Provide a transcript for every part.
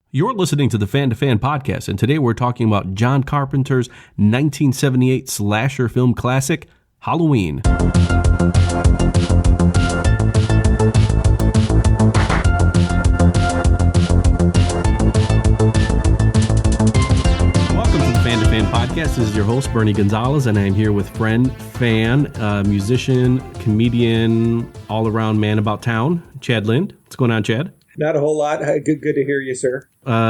You're listening to the Fan to Fan podcast, and today we're talking about John Carpenter's 1978 slasher film classic, Halloween. Podcast. This is your host, Bernie Gonzalez, and I'm here with friend, fan, musician, comedian, all-around man about town, Chad Lind. What's going on, Chad? Not a whole lot. Good to hear you, sir.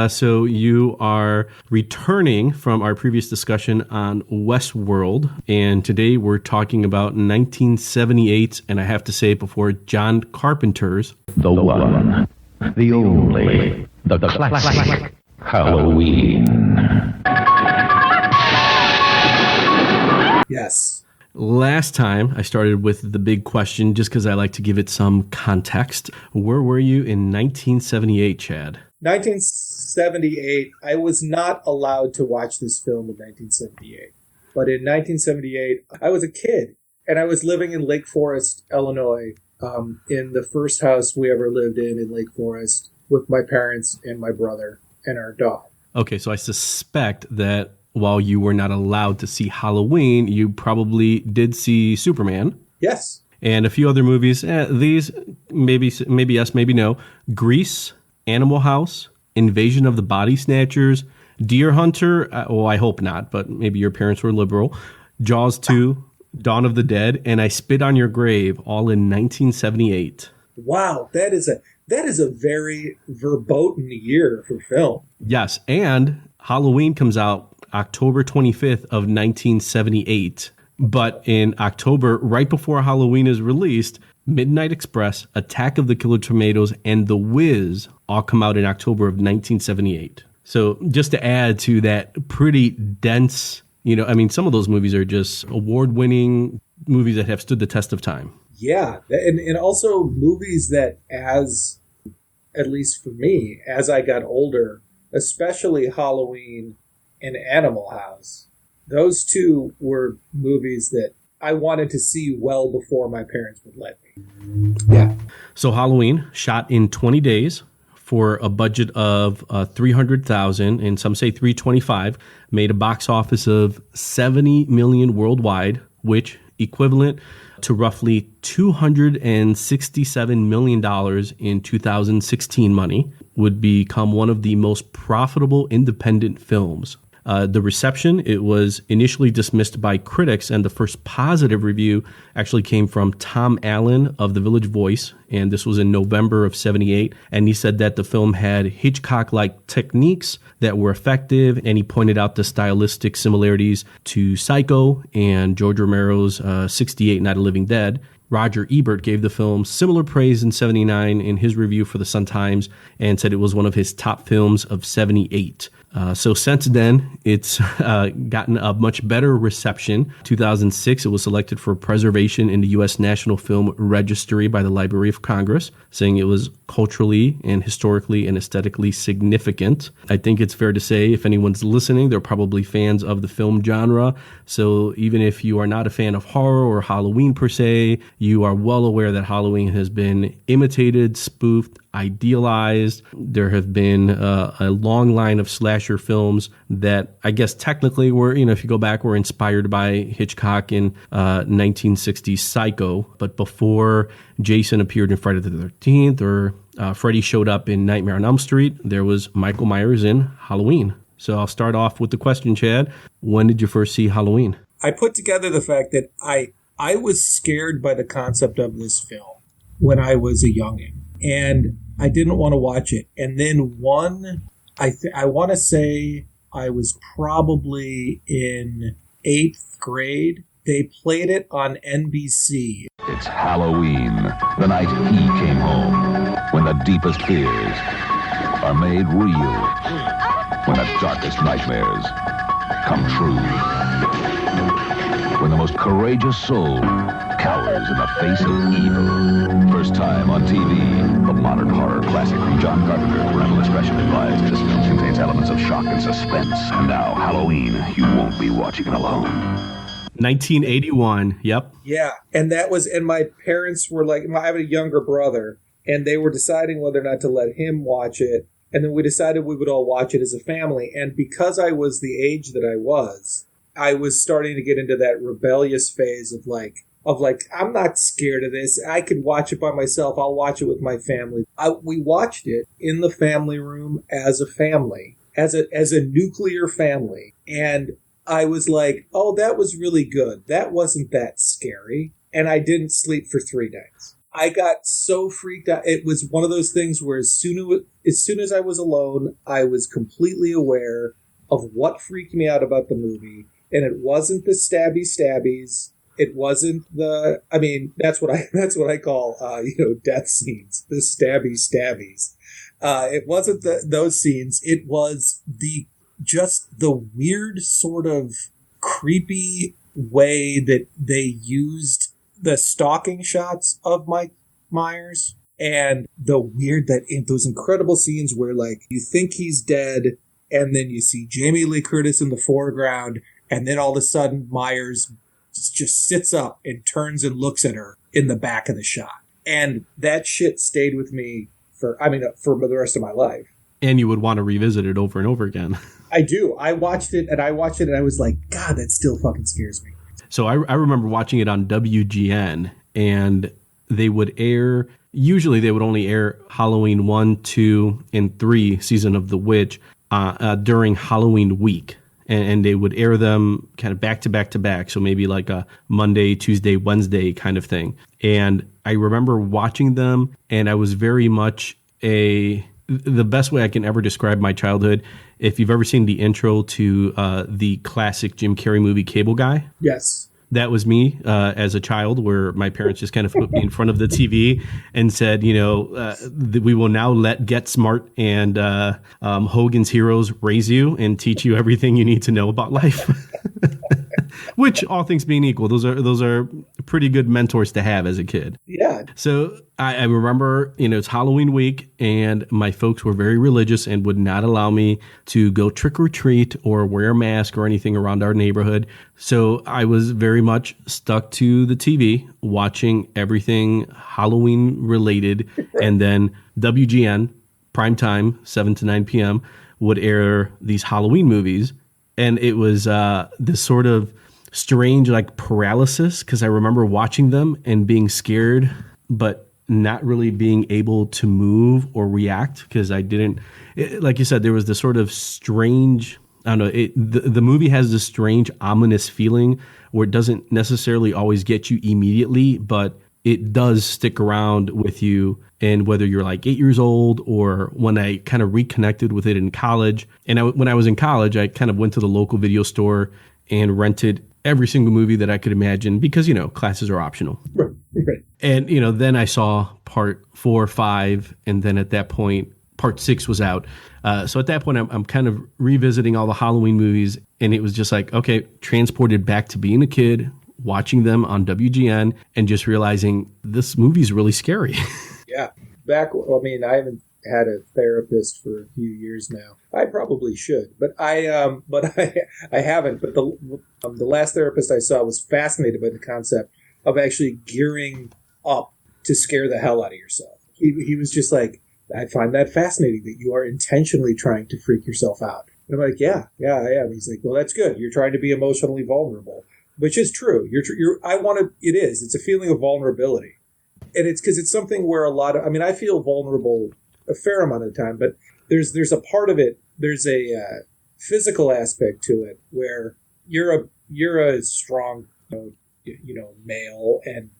So you are returning from our previous discussion on Westworld, and today we're talking about 1978, and I have to say it before, John Carpenter's The One, the Only, the Classic, Halloween. Yes. Last time I started with the big question just because I like to give it some context. Where were you in 1978, Chad? 1978, I was not allowed to watch this film in 1978. But in 1978, I was a kid, and I was living in Lake Forest, Illinois, in the first house we ever lived in Lake Forest, with my parents and my brother and our dog. Okay, so I suspect that while you were not allowed to see Halloween, you probably did see Superman. Yes. And a few other movies. These, maybe yes, maybe no. Grease, Animal House, Invasion of the Body Snatchers, Deer Hunter. I hope not, but maybe your parents were liberal. Jaws 2, Dawn of the Dead, and I Spit on Your Grave, all in 1978. Wow, that is a very verboten year for film. Yes, and Halloween comes out October 25th of 1978. But in October, right before Halloween is released, Midnight Express, Attack of the Killer Tomatoes, and The Wiz all come out in October of 1978. So just to add to that pretty dense, some of those movies are just award-winning movies that have stood the test of time. Yeah, and also movies that at least for me, as I got older, especially Halloween and Animal House, those two were movies that I wanted to see well before my parents would let me. Yeah. So Halloween, shot in 20 days for a budget of $300,000, and some say $325, made a box office of $70 million worldwide, which equivalent to roughly $267 million in 2016 money, would become one of the most profitable independent films. The reception, it was initially dismissed by critics, and the first positive review actually came from Tom Allen of The Village Voice, and this was in November of 78, and he said that the film had Hitchcock-like techniques that were effective, and he pointed out the stylistic similarities to Psycho and George Romero's 68 Night of the Living Dead. Roger Ebert gave the film similar praise in 79 in his review for the Sun-Times and said it was one of his top films of 78. So since then, it's gotten a much better reception. 2006, it was selected for preservation in the U.S. National Film Registry by the Library of Congress, saying it was culturally and historically and aesthetically significant. I think it's fair to say, if anyone's listening, they're probably fans of the film genre. So even if you are not a fan of horror or Halloween per se, you are well aware that Halloween has been imitated, spoofed, idealized. There have been a long line of slasher films that I guess technically were, if you go back, were inspired by Hitchcock in 1960s Psycho. But before Jason appeared in Friday the 13th or Freddy showed up in Nightmare on Elm Street, there was Michael Myers in Halloween. So I'll start off with the question, Chad. When did you first see Halloween? I put together the fact that I was scared by the concept of this film when I was a youngin'. And I didn't want to watch it. And then I want to say I was probably in 8th grade. They played it on NBC. It's Halloween, the night he came home, when the deepest fears are made real, when the darkest nightmares come true. When the most courageous soul cowers in the face of evil. First time on TV, the modern horror classic from John Carpenter. Parental discretion advised. This film contains elements of shock and suspense. And now, Halloween, you won't be watching alone. 1981, yep. Yeah, and my parents were like, I have a younger brother, and they were deciding whether or not to let him watch it And then we decided we would all watch it as a family. And because I was the age that I was starting to get into that rebellious phase of like, I'm not scared of this. I can watch it by myself. I'll watch it with my family. We watched it in the family room as a family, as a nuclear family. And I was like, oh, that was really good. That wasn't that scary. And I didn't sleep for 3 days. I got so freaked out. It was one of those things where as soon as I was alone, I was completely aware of what freaked me out about the movie. And it wasn't the stabbies. It wasn't that's what I call, death scenes, the stabbies. It wasn't those scenes. It was the weird sort of creepy way that they used the stalking shots of Mike Myers, and the weird those incredible scenes where like you think he's dead and then you see Jamie Lee Curtis in the foreground and then all of a sudden Myers just sits up and turns and looks at her in the back of the shot. And that shit stayed with me for the rest of my life. And you would want to revisit it over and over again. I do. I watched it and I was like, God, that still fucking scares me. So I remember watching it on WGN, and they would usually they would only air Halloween 1, 2, and 3 Season of the Witch during Halloween week. And they would air them kind of back to back to back. So maybe like a Monday, Tuesday, Wednesday kind of thing. And I remember watching them, and I was very much the best way I can ever describe my childhood. If you've ever seen the intro to the classic Jim Carrey movie Cable Guy. Yes. That was me as a child, where my parents just kind of put me in front of the TV and said, we will now let Get Smart and Hogan's Heroes raise you and teach you everything you need to know about life. Which, all things being equal, those are pretty good mentors to have as a kid. Yeah. So I remember, it's Halloween week, and my folks were very religious and would not allow me to go trick or treat or wear a mask or anything around our neighborhood. So I was very much stuck to the TV, watching everything Halloween related. And then WGN, primetime, 7 to 9 p.m., would air these Halloween movies. And it was this sort of strange like paralysis, because I remember watching them and being scared, but not really being able to move or react, because like you said, there was this sort of strange, I don't know, the movie has this strange ominous feeling where it doesn't necessarily always get you immediately, but it does stick around with you. And whether you're like 8 years old, or when I kind of reconnected with it in college, and when I was in college, I kind of went to the local video store and rented every single movie that I could imagine, because, classes are optional. Right. And, then I saw part 4 or 5. And then at that point, part 6 was out. So at that point, I'm kind of revisiting all the Halloween movies. And it was just like, okay, transported back to being a kid, watching them on WGN, and just realizing this movie's really scary. Yeah. I haven't had a therapist for a few years now. I probably should, but I haven't. But the last therapist I saw was fascinated by the concept of actually gearing up to scare the hell out of yourself. He was just like, I find that fascinating that you are intentionally trying to freak yourself out. And I'm like, yeah, I am. He's like, well, that's good. You're trying to be emotionally vulnerable, which is true. It's a feeling of vulnerability. And it's because it's something where I feel vulnerable a fair amount of the time, but there's a part of it, there's a physical aspect to it where you're a strong, male, and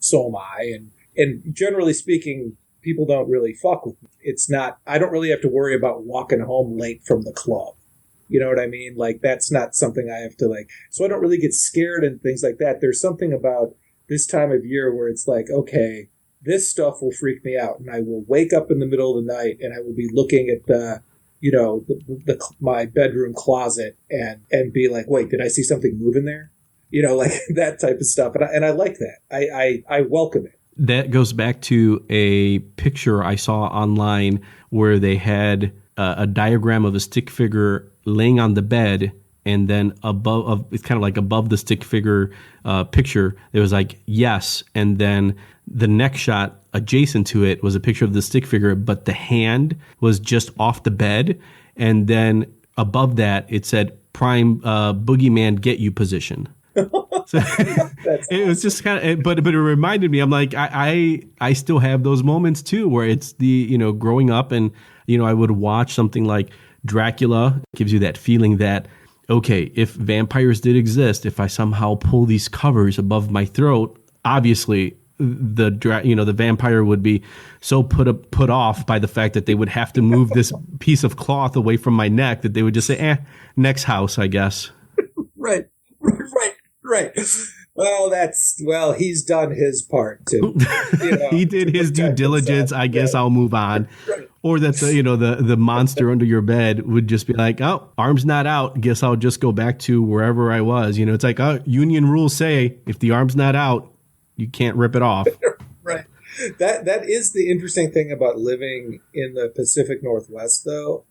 so am I. And generally speaking, people don't really fuck with me. I don't really have to worry about walking home late from the club. You know what I mean? Like, that's not something I have to so I don't really get scared and things like that. There's something about this time of year where it's like, okay, this stuff will freak me out, and I will wake up in the middle of the night and I will be looking at my bedroom closet and be like, wait, did I see something move in there? Like that type of stuff. And I like that. I welcome it. That goes back to a picture I saw online where they had a diagram of a stick figure laying on the bed, and then it's kind of like above the stick figure picture, there was like yes, and then the next shot adjacent to it was a picture of the stick figure, but the hand was just off the bed. And then above that, it said prime boogeyman get you position. So it was just kind of, but it reminded me, I'm like, I still have those moments too, where it's the, growing up and, I would watch something like Dracula. It gives you that feeling that, okay, if vampires did exist, if I somehow pull these covers above my throat, obviously the vampire would be so put off by the fact that they would have to move this piece of cloth away from my neck that they would just say, next house, I guess. Right. Well, he's done his part too. He did his due diligence. I guess I'll move on. Right. Or that the monster under your bed would just be like, oh, arm's not out. Guess I'll just go back to wherever I was. It's like, union rules say if the arm's not out, you can't rip it off. Right. That is the interesting thing about living in the Pacific Northwest, though.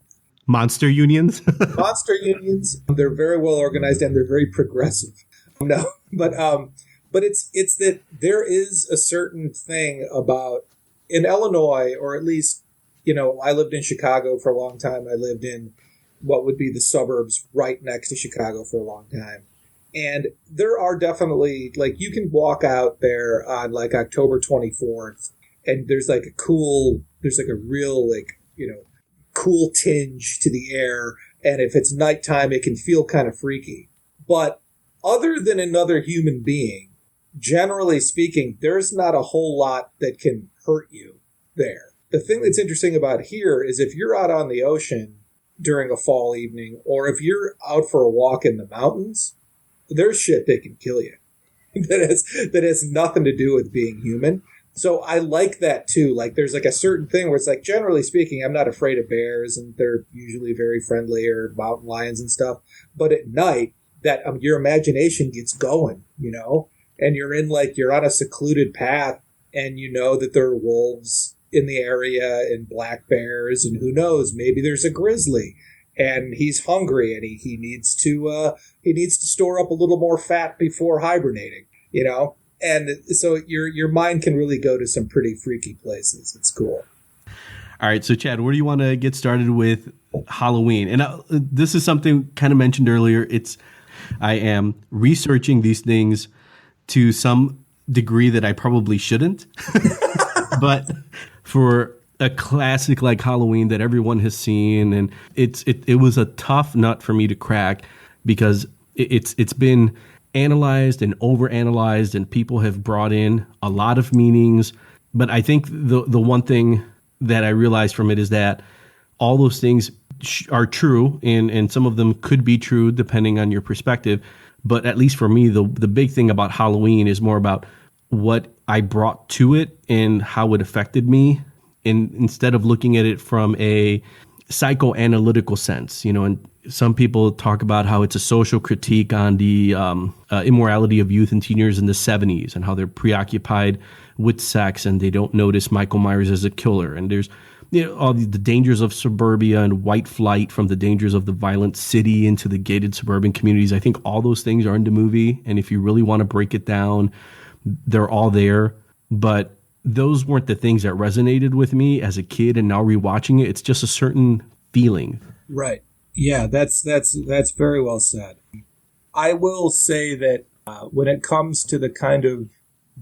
Monster unions. Monster unions. They're very well organized and they're very progressive. No, but it's that there is a certain thing about in Illinois, or at least, I lived in Chicago for a long time. I lived in what would be the suburbs right next to Chicago for a long time. And there are definitely, like, you can walk out there on like October 24th and there's like a real, like, cool tinge to the air. And if it's nighttime, it can feel kind of freaky. But other than another human being, generally speaking, there's not a whole lot that can hurt you there. The thing that's interesting about here is if you're out on the ocean during a fall evening, or if you're out for a walk in the mountains, there's shit that can kill you that has nothing to do with being human. So I like that too. Like there's like a certain thing where it's like, generally speaking, I'm not afraid of bears and they're usually very friendly, or mountain lions and stuff. But at night, that your imagination gets going, and you're on a secluded path and that there are wolves in the area and black bears, and who knows, maybe there's a grizzly and he's hungry and he needs to store up a little more fat before hibernating, and so your mind can really go to some pretty freaky places. It's cool. All right, so Chad, where do you want to get started with Halloween? And this is something kind of mentioned earlier. I am researching these things to some degree that I probably shouldn't, but for a classic like Halloween that everyone has seen, and it was a tough nut for me to crack because it's been analyzed and overanalyzed, and people have brought in a lot of meanings. But I think the one thing that I realized from it is that all those things are true, and some of them could be true depending on your perspective. But at least for me, the big thing about Halloween is more about what I brought to it and how it affected me, and instead of looking at it from a psychoanalytical sense, and some people talk about how it's a social critique on the immorality of youth and teenagers in the 70s and how they're preoccupied with sex and they don't notice Michael Myers as a killer. And there's all the dangers of suburbia and white flight from the dangers of the violent city into the gated suburban communities. I think all those things are in the movie. And if you really want to break it down, they're all there. But those weren't the things that resonated with me as a kid. And now rewatching it, it's just a certain feeling. Right. Yeah, that's very well said. I will say that when it comes to the kind of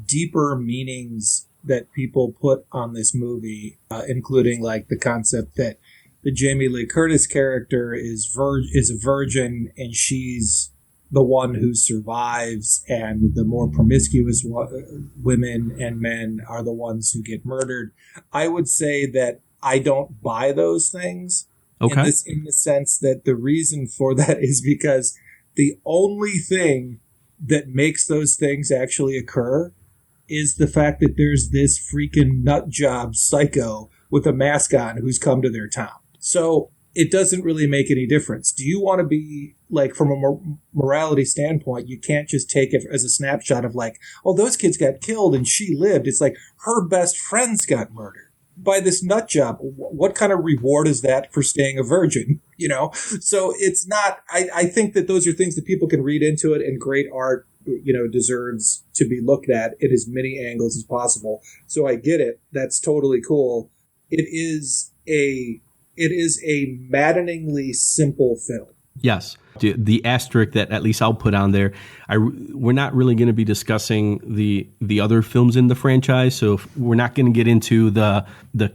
deeper meanings that people put on this movie, including like the concept that the Jamie Lee Curtis character is a virgin and she's the one who survives, and the more promiscuous women and men are the ones who get murdered. I would say that I don't buy those things. Okay. In the sense that the reason for that is because the only thing that makes those things actually occur is the fact that there's this freaking nut job psycho with a mask on who's come to their town. So it doesn't really make any difference. Do you want to be, like, from a morality standpoint, you can't just take it as a snapshot of like, oh, those kids got killed and she lived. It's like her best friends got murdered by this nut job. What kind of reward is that for staying a virgin? So it's not, I think that those are things that people can read into it, and great art deserves to be looked at in as many angles as possible. So I get it. That's totally cool. It is a maddeningly simple film. Yes. The asterisk that at least I'll put on there, we're not really going to be discussing the other films in the franchise, so we're not going to get into the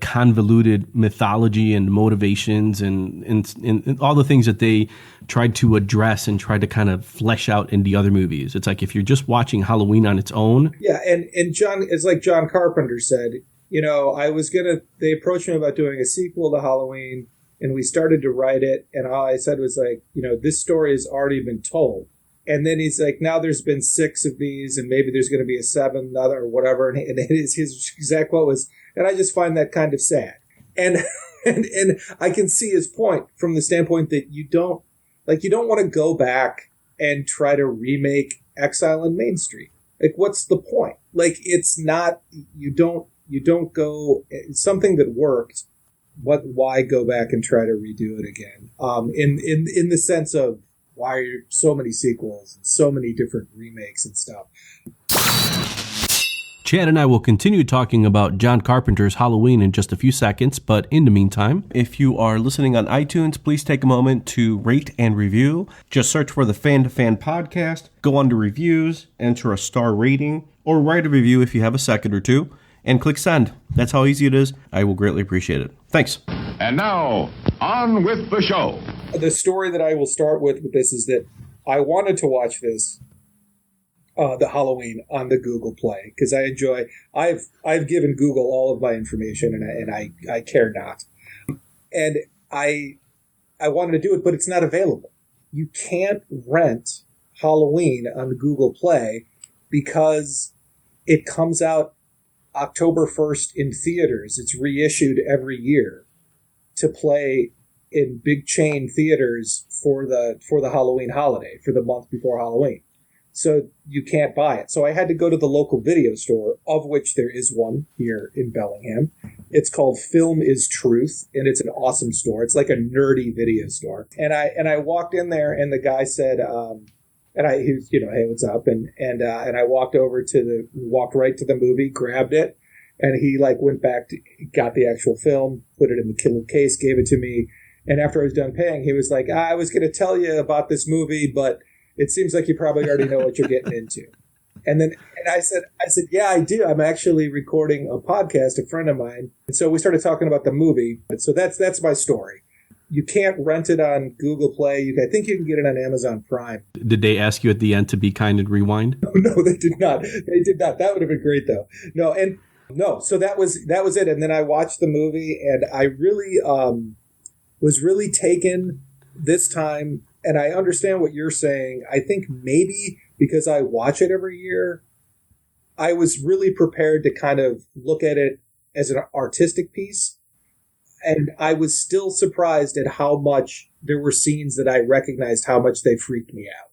convoluted mythology and motivations and all the things that they tried to address and tried to kind of flesh out in the other movies. It's like if you're just watching Halloween on its own. Yeah, and John, it's like John Carpenter said, they approached me about doing a sequel to Halloween, and we started to write it, and all I said was like, this story has already been told. And then he's like, now there's been 6 of these, and maybe there's going to be a 7th or whatever. And his exact quote was, and I just find that kind of sad. And and I can see his point from the standpoint that you don't want to go back and try to remake Exile on Main Street. Like, what's the point? Like, it's not, you don't go, something that worked. Why go back and try to redo it again? In the sense of why are so many sequels and so many different remakes and stuff. Chad and I will continue talking about John Carpenter's Halloween in just a few seconds, but in the meantime, if you are listening on iTunes, please take a moment to rate and review. Just search for the Fan to Fan podcast, go under reviews, enter a star rating, or write a review if you have a second or two, and click send. That's how easy it is. I will greatly appreciate it. Thanks. And now, on with the show. The story that I will start with this is that I wanted to watch this, the Halloween, on the Google Play, because I've given Google all of my information, and I care not. And I wanted to do it, but it's not available. You can't rent Halloween on the Google Play because it comes out October 1st in theaters. It's reissued every year to play in big chain theaters for the Halloween holiday, for the month before Halloween. So you can't buy it. So I had to go to the local video store, of which there is one here in Bellingham. It's called Film is Truth, and it's an awesome store. It's like a nerdy video store. And I walked in there, and the guy said, he was, hey, what's up? And I walked right to the movie, grabbed it, and he went back to, got the actual film, put it in the little case, gave it to me. And after I was done paying, he was like, I was going to tell you about this movie, but it seems like you probably already know what you're getting into. And I said, yeah, I do. I'm actually recording a podcast, a friend of mine. And so we started talking about the movie. And so that's my story. You can't rent it on Google Play. I think you can get it on Amazon Prime. Did they ask you at the end to be kind and rewind? No, they did not. That would have been great, though. No. So that was it. And then I watched the movie, and I really was really taken this time. And I understand what you're saying. I think maybe because I watch it every year, I was really prepared to kind of look at it as an artistic piece. And I was still surprised at how much there were scenes that I recognized how much they freaked me out.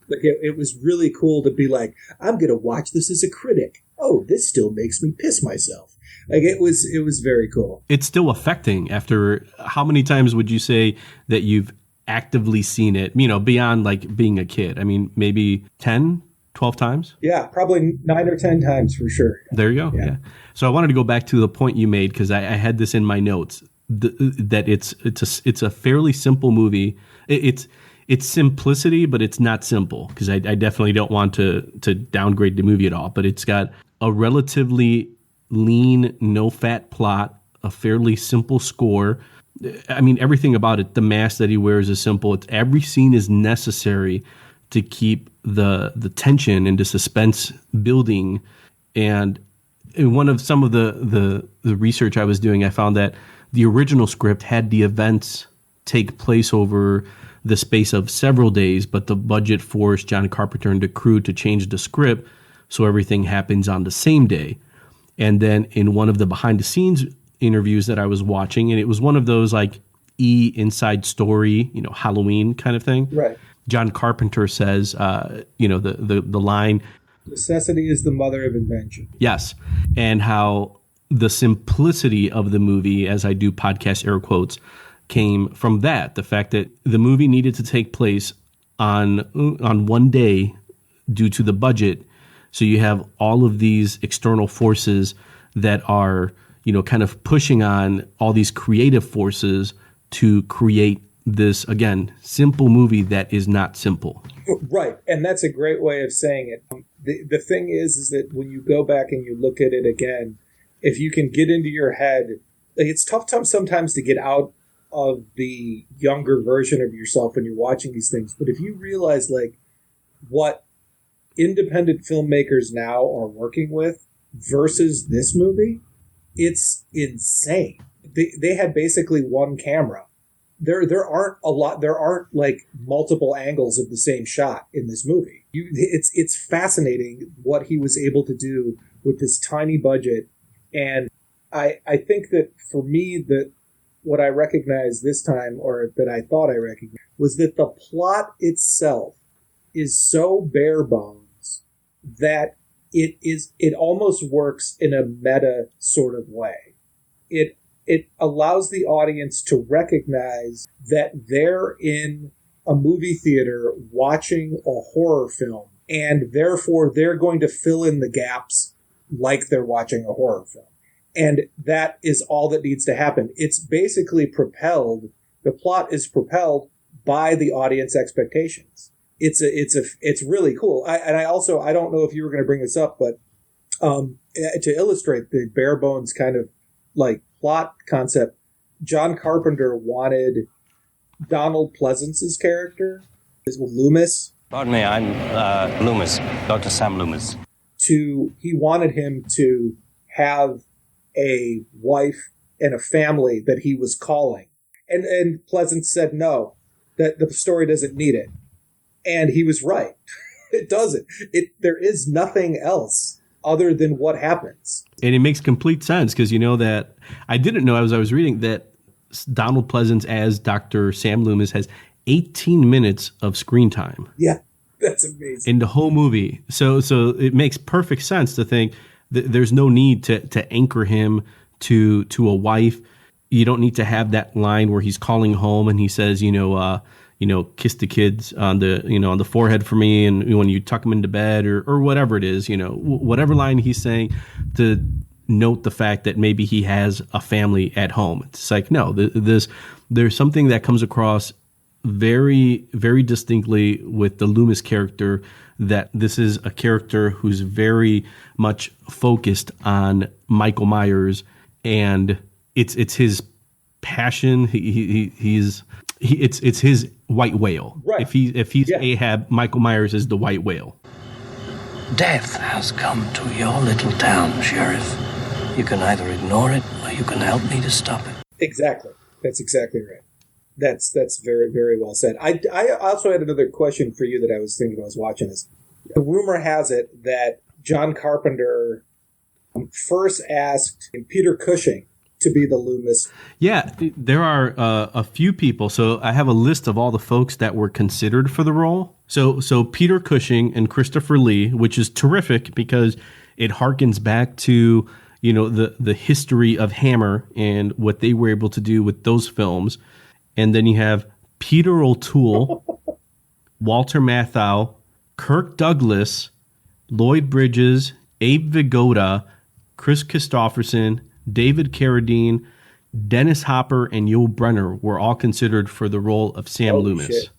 Like it was really cool to be like, I'm going to watch this as a critic. Oh, this still makes me piss myself. Like it was very cool. It's still affecting after how many times would you say that you've actively seen it, beyond being a kid? I mean, maybe 10, 12 times? Yeah, probably 9 or 10 times for sure. There you go. Yeah. So I wanted to go back to the point you made because I had this in my notes that it's a fairly simple movie. It's simplicity, but it's not simple because I definitely don't want to downgrade the movie at all. But it's got a relatively lean, no fat plot, a fairly simple score. I mean, everything about it, the mask that he wears is simple. Every scene is necessary to keep the tension and the suspense building. And in some of the research I was doing, I found that the original script had the events take place over the space of several days, but the budget forced John Carpenter and the crew to change the script so everything happens on the same day. And then in one of the behind the scenes interviews that I was watching, and it was one of those inside story, Halloween kind of thing. Right. John Carpenter says, the line, necessity is the mother of invention. Yes. And how the simplicity of the movie, as I do podcast air quotes, came from that. The fact that the movie needed to take place on one day due to the budget. So you have all of these external forces that are, kind of pushing on all these creative forces to create this, again, simple movie that is not simple. Right. And that's a great way of saying it. The thing is that when you go back and you look at it again, if you can get into your head, it's tough sometimes to get out of the younger version of yourself when you're watching these things. But if you realize what independent filmmakers now are working with versus this movie, it's insane. They had basically one camera. There aren't multiple angles of the same shot in this movie. It's fascinating what he was able to do with this tiny budget. And I think that for me, that what I recognized this time, or that I thought I recognized, was that the plot itself is so bare bones that it almost works in a meta sort of way. It allows the audience to recognize that they're in a movie theater watching a horror film, and therefore they're going to fill in the gaps like they're watching a horror film. And that is all that needs to happen. It's basically the plot is propelled by the audience expectations. It's really cool. I don't know if you were going to bring this up, but to illustrate the bare bones kind of plot concept, John Carpenter wanted Donald Pleasence's character, Loomis. Pardon me, I'm Loomis, Dr. Sam Loomis. He wanted him to have a wife and a family that he was calling. And Pleasance said no, that the story doesn't need it. And he was right. It doesn't. There is nothing else other than what happens. And it makes complete sense because that I didn't know as I was reading that Donald Pleasance as Dr. Sam Loomis has 18 minutes of screen time. Yeah, that's amazing. In the whole movie. So it makes perfect sense to think that there's no need to anchor him to a wife. You don't need to have that line where he's calling home and he says, kiss the kids on the forehead for me, and when you tuck them into bed or whatever it is, whatever line he's saying, to note the fact that maybe he has a family at home. It's like, no, there's something that comes across very, very distinctly with the Loomis character, that this is a character who's very much focused on Michael Myers, and it's his passion. It's his white whale. Right. If he's Ahab, Michael Myers is the white whale. Death has come to your little town, Sheriff. You can either ignore it or you can help me to stop it. Exactly. That's exactly right. That's very, very well said. I also had another question for you that I was thinking I was watching this. The rumor has it that John Carpenter first asked Peter Cushing to be the Loomis. Yeah, there are a few people. So I have a list of all the folks that were considered for the role. So Peter Cushing and Christopher Lee, which is terrific because it harkens back to the history of Hammer and what they were able to do with those films. And then you have Peter O'Toole, Walter Matthau, Kirk Douglas, Lloyd Bridges, Abe Vigoda, Chris Christopherson, David Carradine, Dennis Hopper, and Yul Brynner were all considered for the role of Sam Loomis.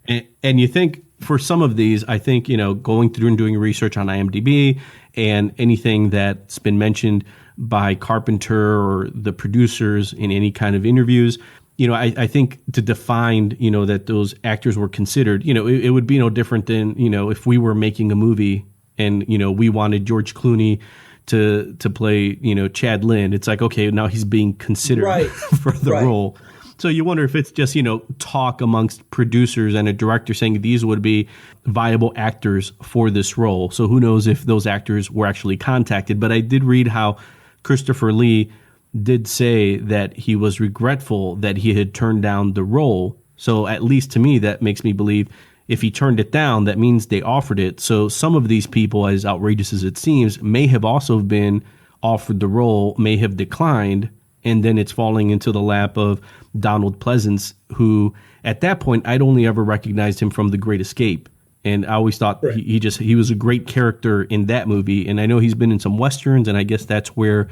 And you think for some of these, I think, going through and doing research on IMDb and anything that's been mentioned by Carpenter or the producers in any kind of interviews, I think to define, that those actors were considered, it would be no different than, if we were making a movie and, we wanted George Clooney to play, Chad Lynn. It's like, okay, now he's being considered for the role. So you wonder if it's just, talk amongst producers and a director saying these would be viable actors for this role. So who knows if those actors were actually contacted. But I did read how Christopher Lee did say that he was regretful that he had turned down the role. So at least to me, that makes me believe if he turned it down, that means they offered it. So some of these people, as outrageous as it seems, may have also been offered the role, may have declined, and then it's falling into the lap of Donald Pleasance, who at that point, I'd only ever recognized him from The Great Escape. And I always thought he was a great character in that movie. And I know he's been in some Westerns, and I guess that's where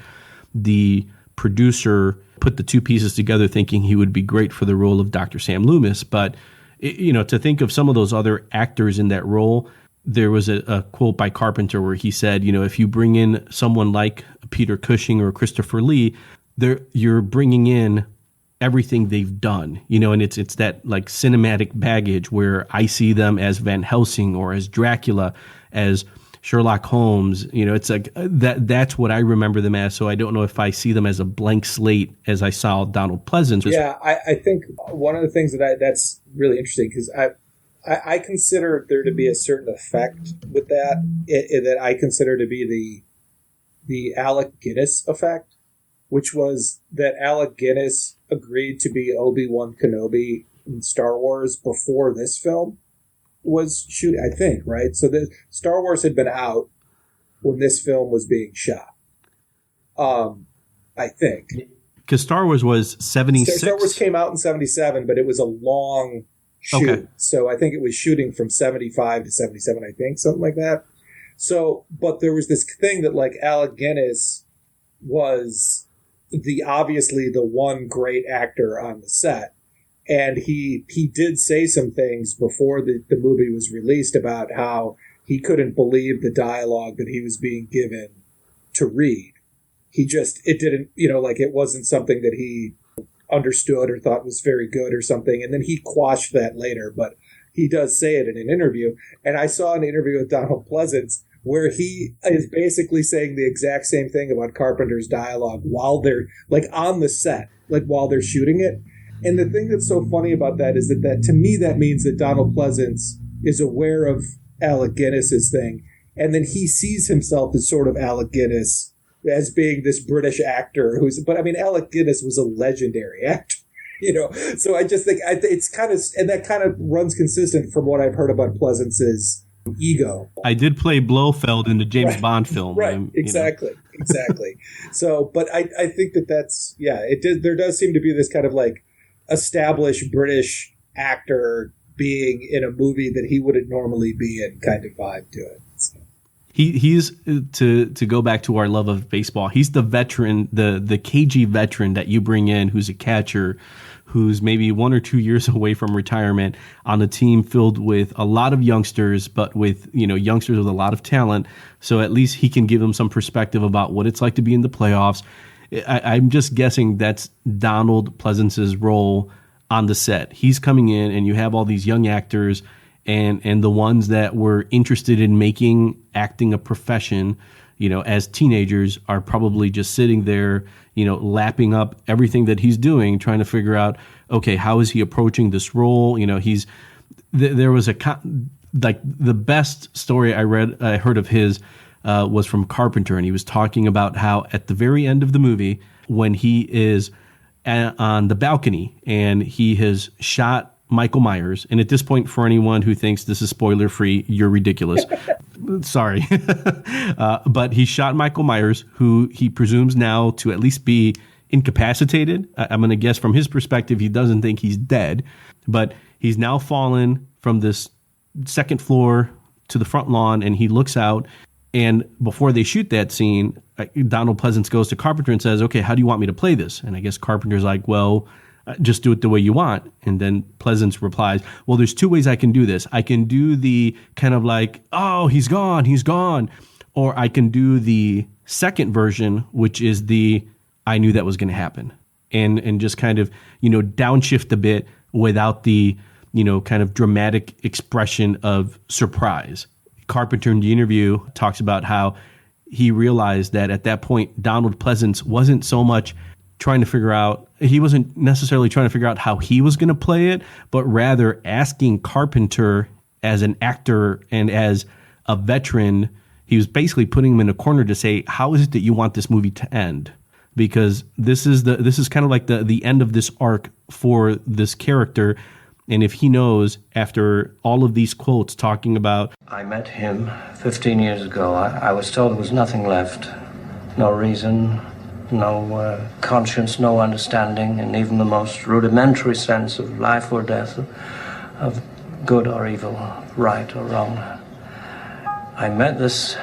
the producer put the two pieces together thinking he would be great for the role of Dr. Sam Loomis. But, to think of some of those other actors in that role, there was a quote by Carpenter where he said, if you bring in someone like Peter Cushing or Christopher Lee, you're bringing in everything they've done, and it's that like cinematic baggage where I see them as Van Helsing or as Dracula, as Sherlock Holmes. It's like that's what I remember them as. So I don't know if I see them as a blank slate as I saw Donald Pleasence. Yeah, I think one of the things that's really interesting, because I consider there to be a certain effect with that I consider to be the Alec Guinness effect, which was that Alec Guinness agreed to be Obi-Wan Kenobi in Star Wars before this film was shooting, I think, right? So the Star Wars had been out when this film was being shot. I think. Because Star Wars was 76. Star Wars came out in 77, but it was a long shoot. Okay. So I think it was shooting from 75 to 77, I think, something like that. So, but there was this thing that like Alec Guinness was obviously the one great actor on the set. And he did say some things before the movie was released about how he couldn't believe the dialogue that he was being given to read. It didn't, it wasn't something that he understood or thought was very good or something. And then he quashed that later, but he does say it in an interview. And I saw an interview with Donald Pleasence where he is basically saying the exact same thing about Carpenter's dialogue while they're like on the set, like while they're shooting it. And the thing that's so funny about that is that to me, that means that Donald Pleasence is aware of Alec Guinness's thing. And then he sees himself as sort of Alec Guinness as being this British actor but Alec Guinness was a legendary actor, so I just think it's kind of, and that kind of runs consistent from what I've heard about Pleasence's ego. I did play Blofeld in the James Bond film. Right. Exactly. So, but I think that's, there does seem to be this kind of like established British actor being in a movie that he wouldn't normally be in kind of vibe to it. So. He's to go back to our love of baseball. He's the veteran, the cagey veteran that you bring in, who's a catcher, who's maybe 1 or 2 years away from retirement on a team filled with a lot of youngsters, but with youngsters with a lot of talent. So at least he can give them some perspective about what it's like to be in the playoffs. I'm just guessing that's Donald Pleasence's role on the set. He's coming in, and you have all these young actors. And the ones that were interested in making acting a profession, as teenagers, are probably just sitting there, lapping up everything that he's doing, trying to figure out, okay, how is he approaching this role? There was the best story I heard of his was from Carpenter, and he was talking about how at the very end of the movie, when he is on the balcony and he has shot Michael Myers, and at this point, for anyone who thinks this is spoiler free, you're ridiculous. Sorry. But he shot Michael Myers, who he presumes now to at least be incapacitated. I'm going to guess from his perspective, he doesn't think he's dead, but he's now fallen from this second floor to the front lawn, and he looks out. And before they shoot that scene, Donald Pleasence goes to Carpenter and says, okay, how do you want me to play this? And I guess Carpenter's like, well, just do it the way you want. And then Pleasence replies, well, there's two ways I can do this. I can do the kind of like, oh, he's gone. Or I can do the second version, which is the, I knew that was going to happen. And just kind of, downshift a bit without the, kind of dramatic expression of surprise. Carpenter in the interview talks about how he realized that at that point, Donald Pleasence wasn't so much he wasn't necessarily trying to figure out how he was going to play it, but rather asking Carpenter as an actor and as a veteran, he was basically putting him in a corner to say, how is it that you want this movie to end? Because this is kind of like the end of this arc for this character. And if he knows, after all of these quotes talking about, I met him 15 years ago. I was told there was nothing left. No reason, no conscience, no understanding, and even the most rudimentary sense of life or death, of good or evil, right or wrong. I met this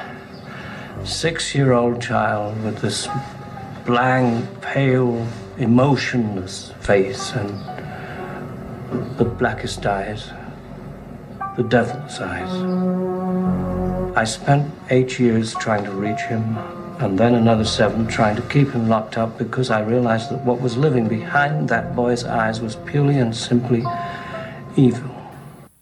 6-year-old child with this blank, pale, emotionless face and the blackest eyes, the devil's eyes. I spent 8 years trying to reach him, and then another 7 trying to keep him locked up, because I realized that what was living behind that boy's eyes was purely and simply evil.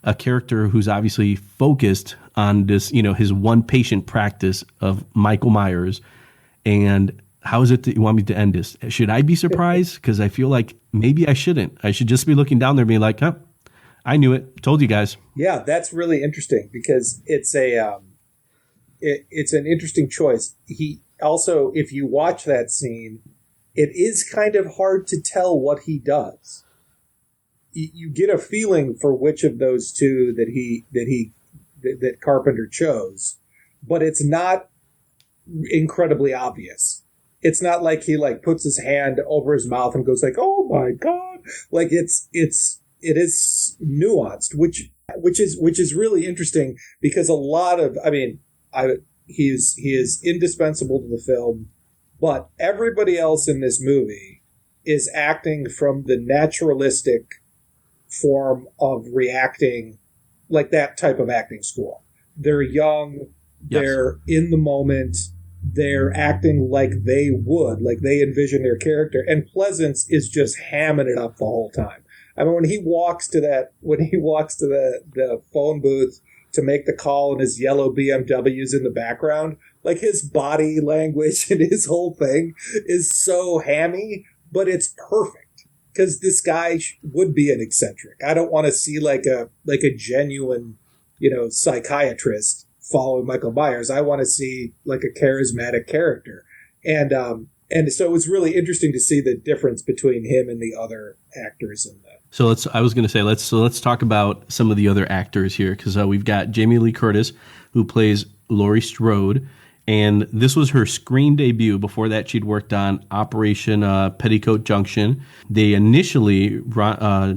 A character who's obviously focused on this, his one patient practice of Michael Myers. And how is it that you want me to end this? Should I be surprised? Because I feel like maybe I shouldn't. I should just be looking down there being like, huh, I knew it. Told you guys. Yeah, that's really interesting because it's it's an interesting choice. He also, if you watch that scene, it is kind of hard to tell what he does. You get a feeling for which of those two that Carpenter chose, but it's not incredibly obvious. It's not like he puts his hand over his mouth and goes like, "Oh my God!" Like it is nuanced, which is really interesting because a lot of, he is indispensable to the film, but everybody else in this movie is acting from the naturalistic form of reacting, like that type of acting school. They're young, Yes. They're in the moment, they're acting like they would, like they envision their character, and Pleasance is just hamming it up the whole time. I mean, when he walks to the phone booth to make the call and his yellow BMW's in the background, like his body language and his whole thing is so hammy, but it's perfect. Because this guy would be an eccentric. I don't want to see like a genuine, psychiatrist following Michael Myers. I want to see like a charismatic character, and so it was really interesting to see the difference between him and the other actors in that. So let's talk about some of the other actors here, because we've got Jamie Lee Curtis, who plays Laurie Strode. And this was her screen debut. Before that, she'd worked on Operation Petticoat Junction. They initially,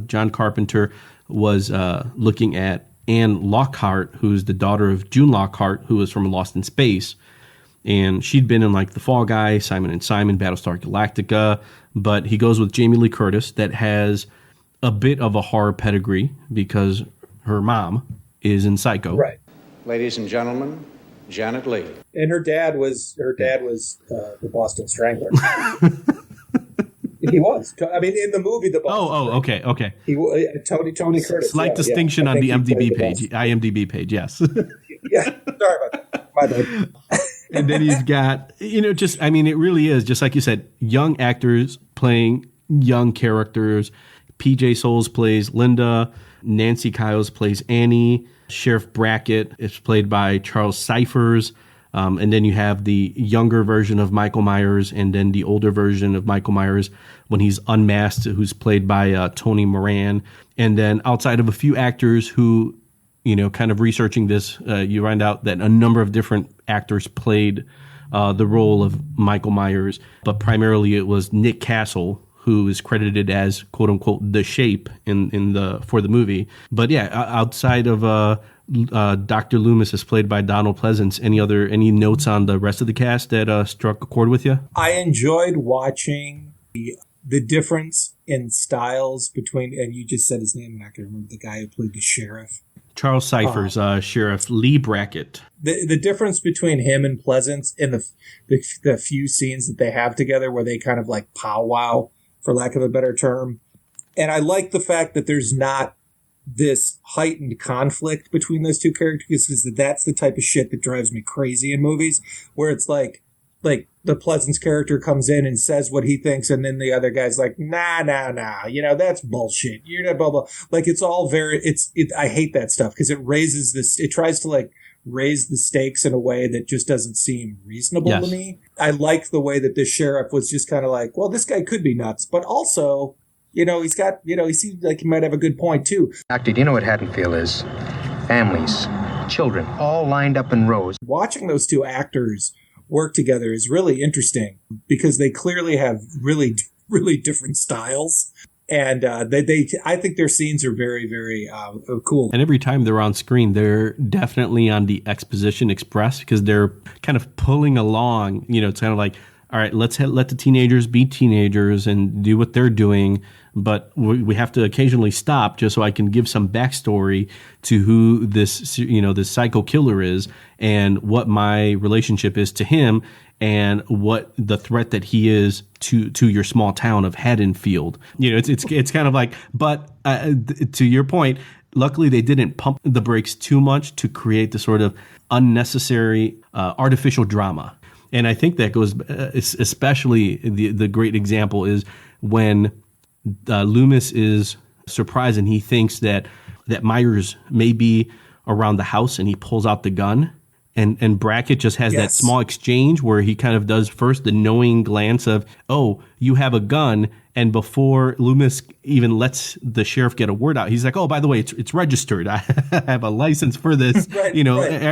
John Carpenter was looking at Anne Lockhart, who's the daughter of June Lockhart, who was from Lost in Space. And she'd been in like The Fall Guy, Simon and Simon, Battlestar Galactica. But he goes with Jamie Lee Curtis, that has a bit of a horror pedigree because her mom is in Psycho. Right. Ladies and gentlemen, Janet Leigh. And her dad was the Boston Strangler. He was. I mean, in the movie, the Boston Strangler. Okay. He Tony Curtis. Slight distinction on the IMDb page. Yes. Yeah. Sorry about that. My bad. And then you've got, it really is just like you said, young actors playing young characters. PJ Souls plays Linda. Nancy Kyles plays Annie. Sheriff Brackett is played by Charles Cyphers. And then you have the younger version of Michael Myers and then the older version of Michael Myers when he's unmasked, who's played by Tony Moran. And then outside of a few actors who, kind of researching this, you find out that a number of different actors played the role of Michael Myers. But primarily it was Nick Castle, who is credited as "quote unquote" the Shape for the movie. But yeah, outside of Dr. Loomis is played by Donald Pleasance. Any notes on the rest of the cast that struck a chord with you? I enjoyed watching the difference in styles between, and you just said his name, I'm not going to remember the guy who played the sheriff. Charles Cyphers, Sheriff Lee Brackett. The difference between him and Pleasance in the few scenes that they have together where they kind of like powwow, for lack of a better term. And I like the fact that there's not this heightened conflict between those two characters, because that's the type of shit that drives me crazy in movies, where it's like the Pleasance character comes in and says what he thinks, and then the other guy's like, nah, that's bullshit. You're not blah, blah. Like, it's all I hate that stuff because it tries to like raise the stakes in a way that just doesn't seem reasonable to me. I like the way that this sheriff was just kind of like, well, this guy could be nuts, but also, he seems like he might have a good point too. Doctor, do you know what Haddonfield is? Families, children, all lined up in rows. Watching those two actors work together is really interesting because they clearly have really, really different styles. And I think their scenes are very, very cool. And every time they're on screen, they're definitely on the exposition express because they're kind of pulling along. It's kind of like, all right, let's let the teenagers be teenagers and do what they're doing. But we have to occasionally stop just so I can give some backstory to who this psycho killer is and what my relationship is to him and what the threat that he is to your small town of Haddonfield. It's kind of like, but to your point, luckily they didn't pump the brakes too much to create the sort of unnecessary artificial drama. And I think that goes, especially the great example is when Loomis is surprised and he thinks that Myers may be around the house and he pulls out the gun. And Brackett just has that small exchange where he kind of does first the knowing glance of, oh, you have a gun. And before Loomis even lets the sheriff get a word out, he's like, oh, by the way, it's registered. I have a license for this. Right.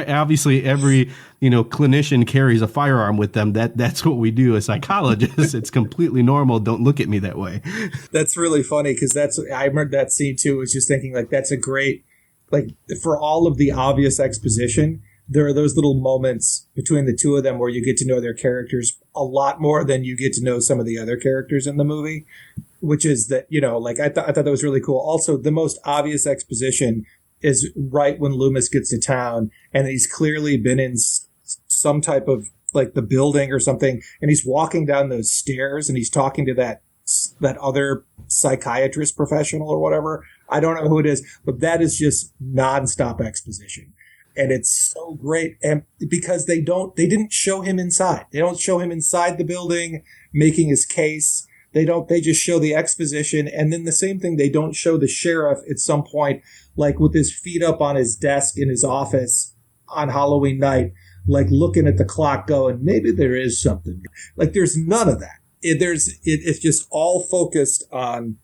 Obviously every, clinician carries a firearm with them. That's what we do as psychologists. It's completely normal. Don't look at me that way. That's really funny because I remember that scene too. Was just thinking like, that's a great, like for all of the obvious exposition, there are those little moments between the two of them where you get to know their characters a lot more than you get to know some of the other characters in the movie, which is that, I thought that was really cool. Also, the most obvious exposition is right when Loomis gets to town and he's clearly been in some type of like the building or something. And he's walking down those stairs and he's talking to that other psychiatrist professional or whatever. I don't know who it is, but that is just nonstop exposition. And it's so great. And because they didn't show him inside. They don't show him inside the building making his case. They just show the exposition. And then the same thing, they don't show the sheriff at some point, like with his feet up on his desk in his office on Halloween night, like looking at the clock going, maybe there is something. Like there's none of that. It's just all focused on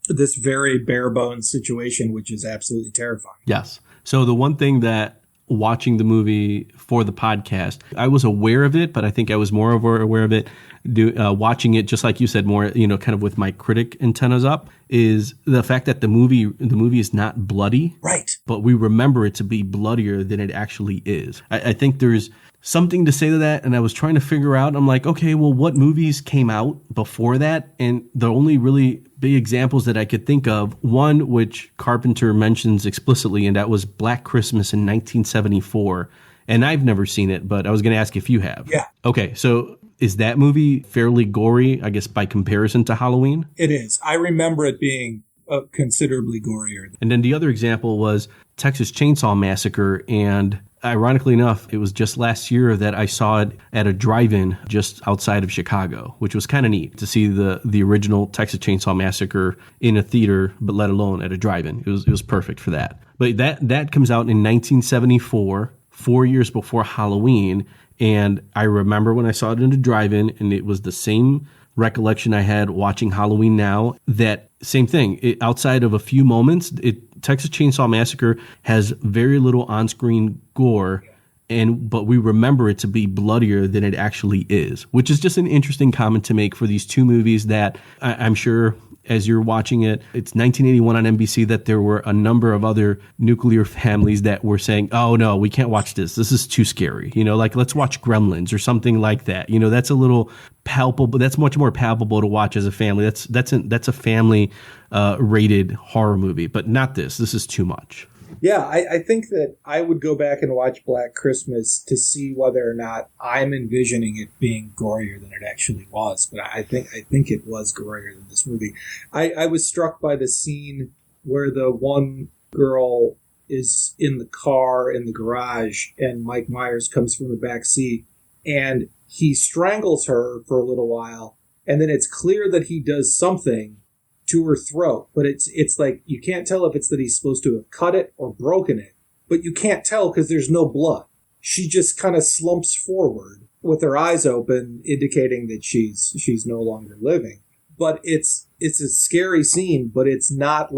this very bare bones situation, which is absolutely terrifying. Yes. So the one thing that watching the movie for the podcast, I was aware of it, but I think I was more aware of it watching it, just like you said, more, kind of with my critic antennas up, is the fact that the movie is not bloody. Right. But we remember it to be bloodier than it actually is. I think there's something to say to that. And I was trying to figure out, I'm like, okay, well, what movies came out before that? And the only really big examples that I could think of, one which Carpenter mentions explicitly, and that was Black Christmas in 1974. And I've never seen it, but I was going to ask if you have. Yeah. Okay, so is that movie fairly gory, I guess, by comparison to Halloween? It is. I remember it being considerably gorier. And then the other example was Texas Chainsaw Massacre, and ironically enough, it was just last year that I saw it at a drive-in just outside of Chicago, which was kind of neat to see the original Texas Chainsaw Massacre in a theater, but let alone at a drive-in. It was perfect for that. But that comes out in 1974, 4 years before Halloween, and I remember when I saw it in a drive-in, and it was the same recollection I had watching Halloween now, that same thing. Outside of a few moments, Texas Chainsaw Massacre has very little on-screen gore, but we remember it to be bloodier than it actually is, which is just an interesting comment to make for these two movies that I'm sure as you're watching it, it's 1981 on NBC, that there were a number of other nuclear families that were saying, oh no, we can't watch this. This is too scary. Like let's watch Gremlins or something like that. That's a little palpable. That's much more palpable to watch as a family. That's a family rated horror movie, but not this. This is too much. Yeah, I think that I would go back and watch Black Christmas to see whether or not I'm envisioning it being gorier than it actually was. But I think it was gorier than this movie. I was struck by the scene where the one girl is in the car in the garage and Mike Myers comes from the back seat and he strangles her for a little while. And then it's clear that he does something to her throat, but it's like you can't tell if it's that he's supposed to have cut it or broken it, but you can't tell because there's no blood. She just kind of slumps forward with her eyes open, indicating that she's no longer living. But it's a scary scene, but it's not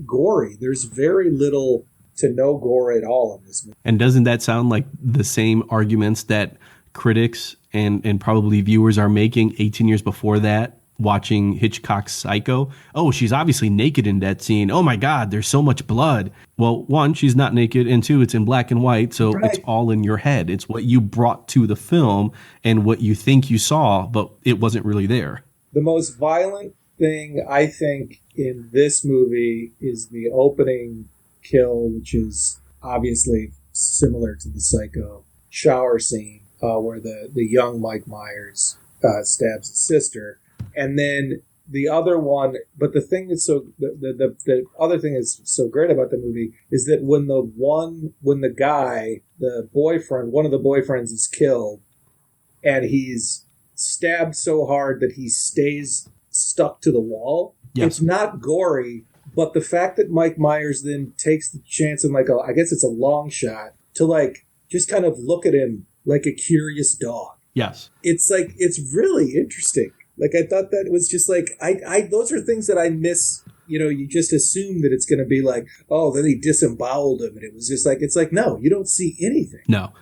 gory. There's very little to no gore at all in this movie. And doesn't that sound like the same arguments that critics and probably viewers are making 18 years before that watching Hitchcock's Psycho. Oh, she's obviously naked in that scene. Oh my God, there's so much blood. Well, one, she's not naked, and two, it's in black and white, so it's all in your head. It's what you brought to the film and what you think you saw, but it wasn't really there. The most violent thing, I think, in this movie is the opening kill, which is obviously similar to the Psycho shower scene, where the young Mike Myers stabs his sister. And then the other one, but the thing that's the other thing that's so great about the movie is that when the guy, the boyfriend, one of the boyfriends is killed, and he's stabbed so hard that he stays stuck to the wall. Yes. It's not gory, but the fact that Mike Myers then takes the chance and I guess it's a long shot to just kind of look at him like a curious dog. Yes. It's really interesting. I thought that it was just I those are things that I miss. You just assume that it's going to be then he disemboweled him. And it was just no, you don't see anything. No.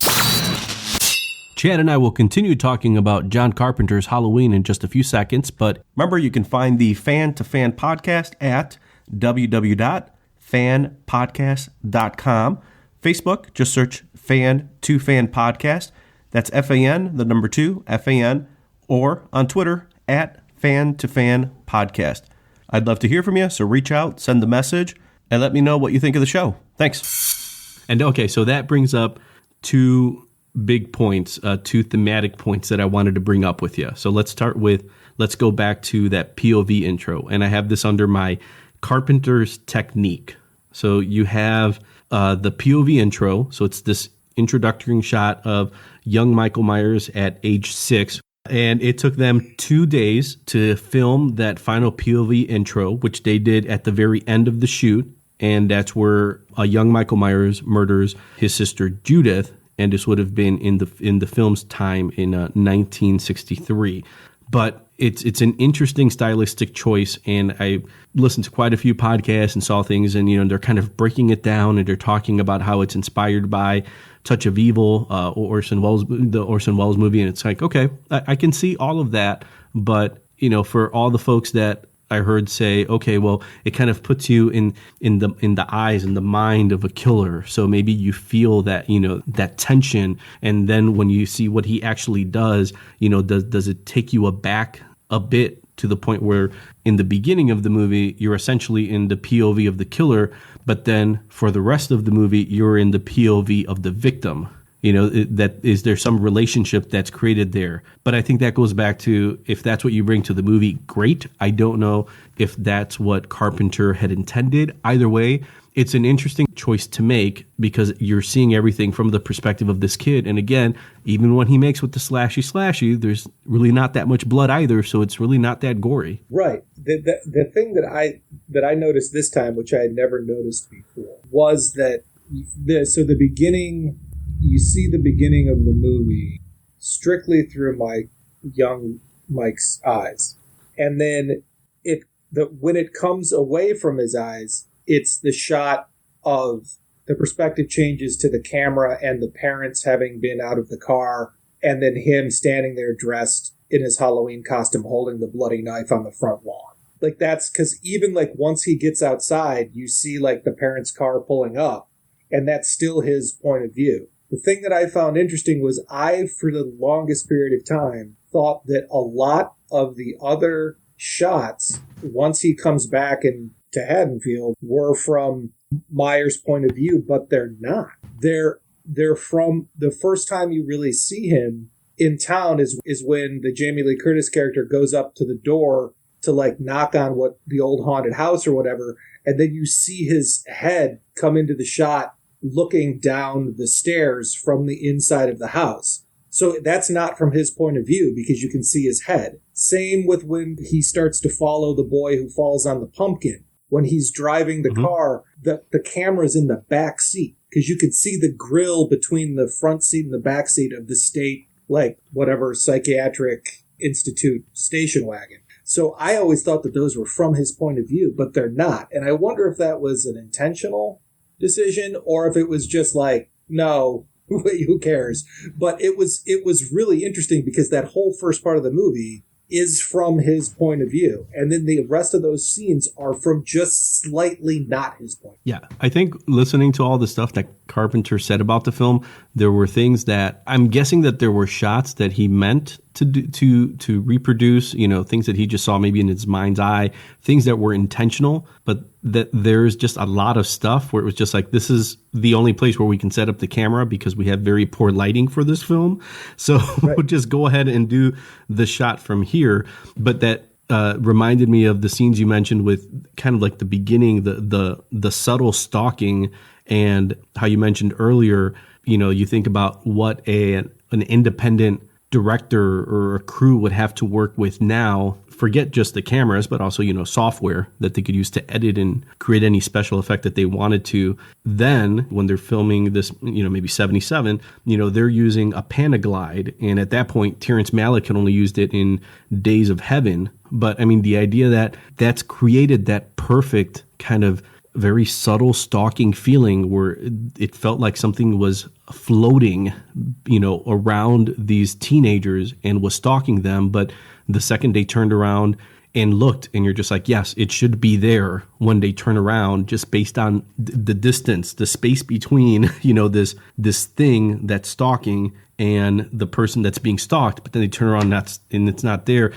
Chad and I will continue talking about John Carpenter's Halloween in just a few seconds, but remember, you can find the Fan to Fan podcast at www.fanpodcast.com. Facebook, just search Fan to Fan Podcast. That's FAN, the number 2, FAN, or on Twitter at Fan to Fan Podcast. I'd love to hear from you, so reach out, send the message, and let me know what you think of the show. Thanks. And okay, so that brings up two big points, two thematic points that I wanted to bring up with you. So let's go back to that POV intro. And I have this under my Carpenter's technique. So you have the POV intro. So it's this introductory shot of young Michael Myers at age 6. And it took them 2 days to film that final POV intro, which they did at the very end of the shoot. And that's where a young Michael Myers murders his sister Judith. And this would have been in the film's time in 1963. But it's an interesting stylistic choice, and I listened to quite a few podcasts and saw things, and they're kind of breaking it down, and they're talking about how it's inspired by Touch of Evil, the Orson Welles movie, and it's okay, I can see all of that, but for all the folks that I heard say, okay, well, it kind of puts you in the eyes and the mind of a killer. So maybe you feel that, that tension. And then when you see what he actually does, does it take you aback a bit to the point where in the beginning of the movie, you're essentially in the POV of the killer. But then for the rest of the movie, you're in the POV of the victim. That is there some relationship that's created there. But I think that goes back to, if that's what you bring to the movie, great. I don't know if that's what Carpenter had intended. Either way, it's an interesting choice to make because you're seeing everything from the perspective of this kid. And again, even when he makes with the slashy, there's really not that much blood either. So it's really not that gory. Right. The thing that I noticed this time, which I had never noticed before, was that the beginning... You see the beginning of the movie strictly through Mike's eyes. And then when it comes away from his eyes, it's the shot of the perspective changes to the camera and the parents having been out of the car, and then him standing there dressed in his Halloween costume holding the bloody knife on the front lawn. That's because even once he gets outside, you see the parents' car pulling up, and that's still his point of view. The thing that I found interesting was for the longest period of time, thought that a lot of the other shots, once he comes back to Haddonfield, were from Myers' point of view, but they're not. They're from the first time you really see him in town is when the Jamie Lee Curtis character goes up to the door to knock on the old haunted house or whatever, and then you see his head come into the shot looking down the stairs from the inside of the house. So that's not from his point of view because you can see his head. Same with when he starts to follow the boy who falls on the pumpkin. When he's driving the car, the camera's in the back seat because you can see the grill between the front seat and the back seat of the state, whatever psychiatric institute station wagon. So I always thought that those were from his point of view, but they're not. And I wonder if that was an intentional decision or if it was just no, who cares? But it was really interesting because that whole first part of the movie is from his point of view. And then the rest of those scenes are from just slightly not his point. Yeah, I think listening to all the stuff that Carpenter said about the film, there were things that I'm guessing that there were shots that he meant to do, to reproduce, things that he just saw maybe in his mind's eye, things that were intentional, but that there's just a lot of stuff where it was just like, this is the only place where we can set up the camera because we have very poor lighting for this film. So right. We'll just go ahead and do the shot from here. But that reminded me of the scenes you mentioned with kind of like the beginning, the subtle stalking, and how you mentioned earlier, you think about what an independent director or a crew would have to work with now. Forget just the cameras, but also, software that they could use to edit and create any special effect that they wanted to. Then when they're filming this, maybe 77, they're using a Panaglide. And at that point, Terrence Malick had only used it in Days of Heaven. But I mean, the idea that that's created that perfect kind of very subtle stalking feeling where it felt like something was floating, around these teenagers and was stalking them. But the second they turned around and looked, and you're just like, yes, it should be there when they turn around, just based on the distance, the space between, this thing that's stalking and the person that's being stalked. But then they turn around and it's not there.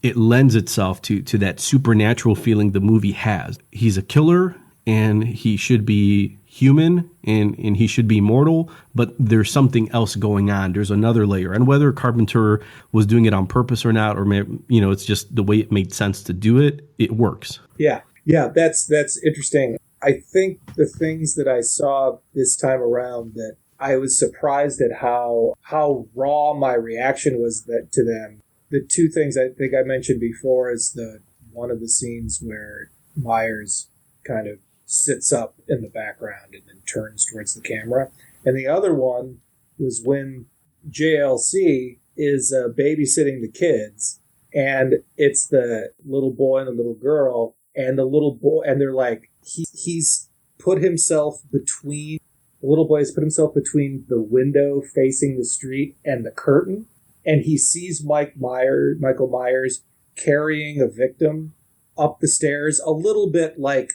It lends itself to that supernatural feeling the movie has. He's a killer, and he should be human, and he should be mortal, but there's something else going on. There's another layer. And whether Carpenter was doing it on purpose or not, or it's just the way it made sense to do it, it works. Yeah, that's interesting. I think the things that I saw this time around, that I was surprised at how raw my reaction was to them. The two things I think I mentioned before is one of the scenes where Myers kind of sits up in the background and then turns towards the camera. And the other one was when JLC is babysitting the kids, and it's the little boy and the little girl, and the little boy, and they're like, he's put himself between, the little boy has put himself between the window facing the street and the curtain, and he sees Michael Myers carrying a victim up the stairs, a little bit like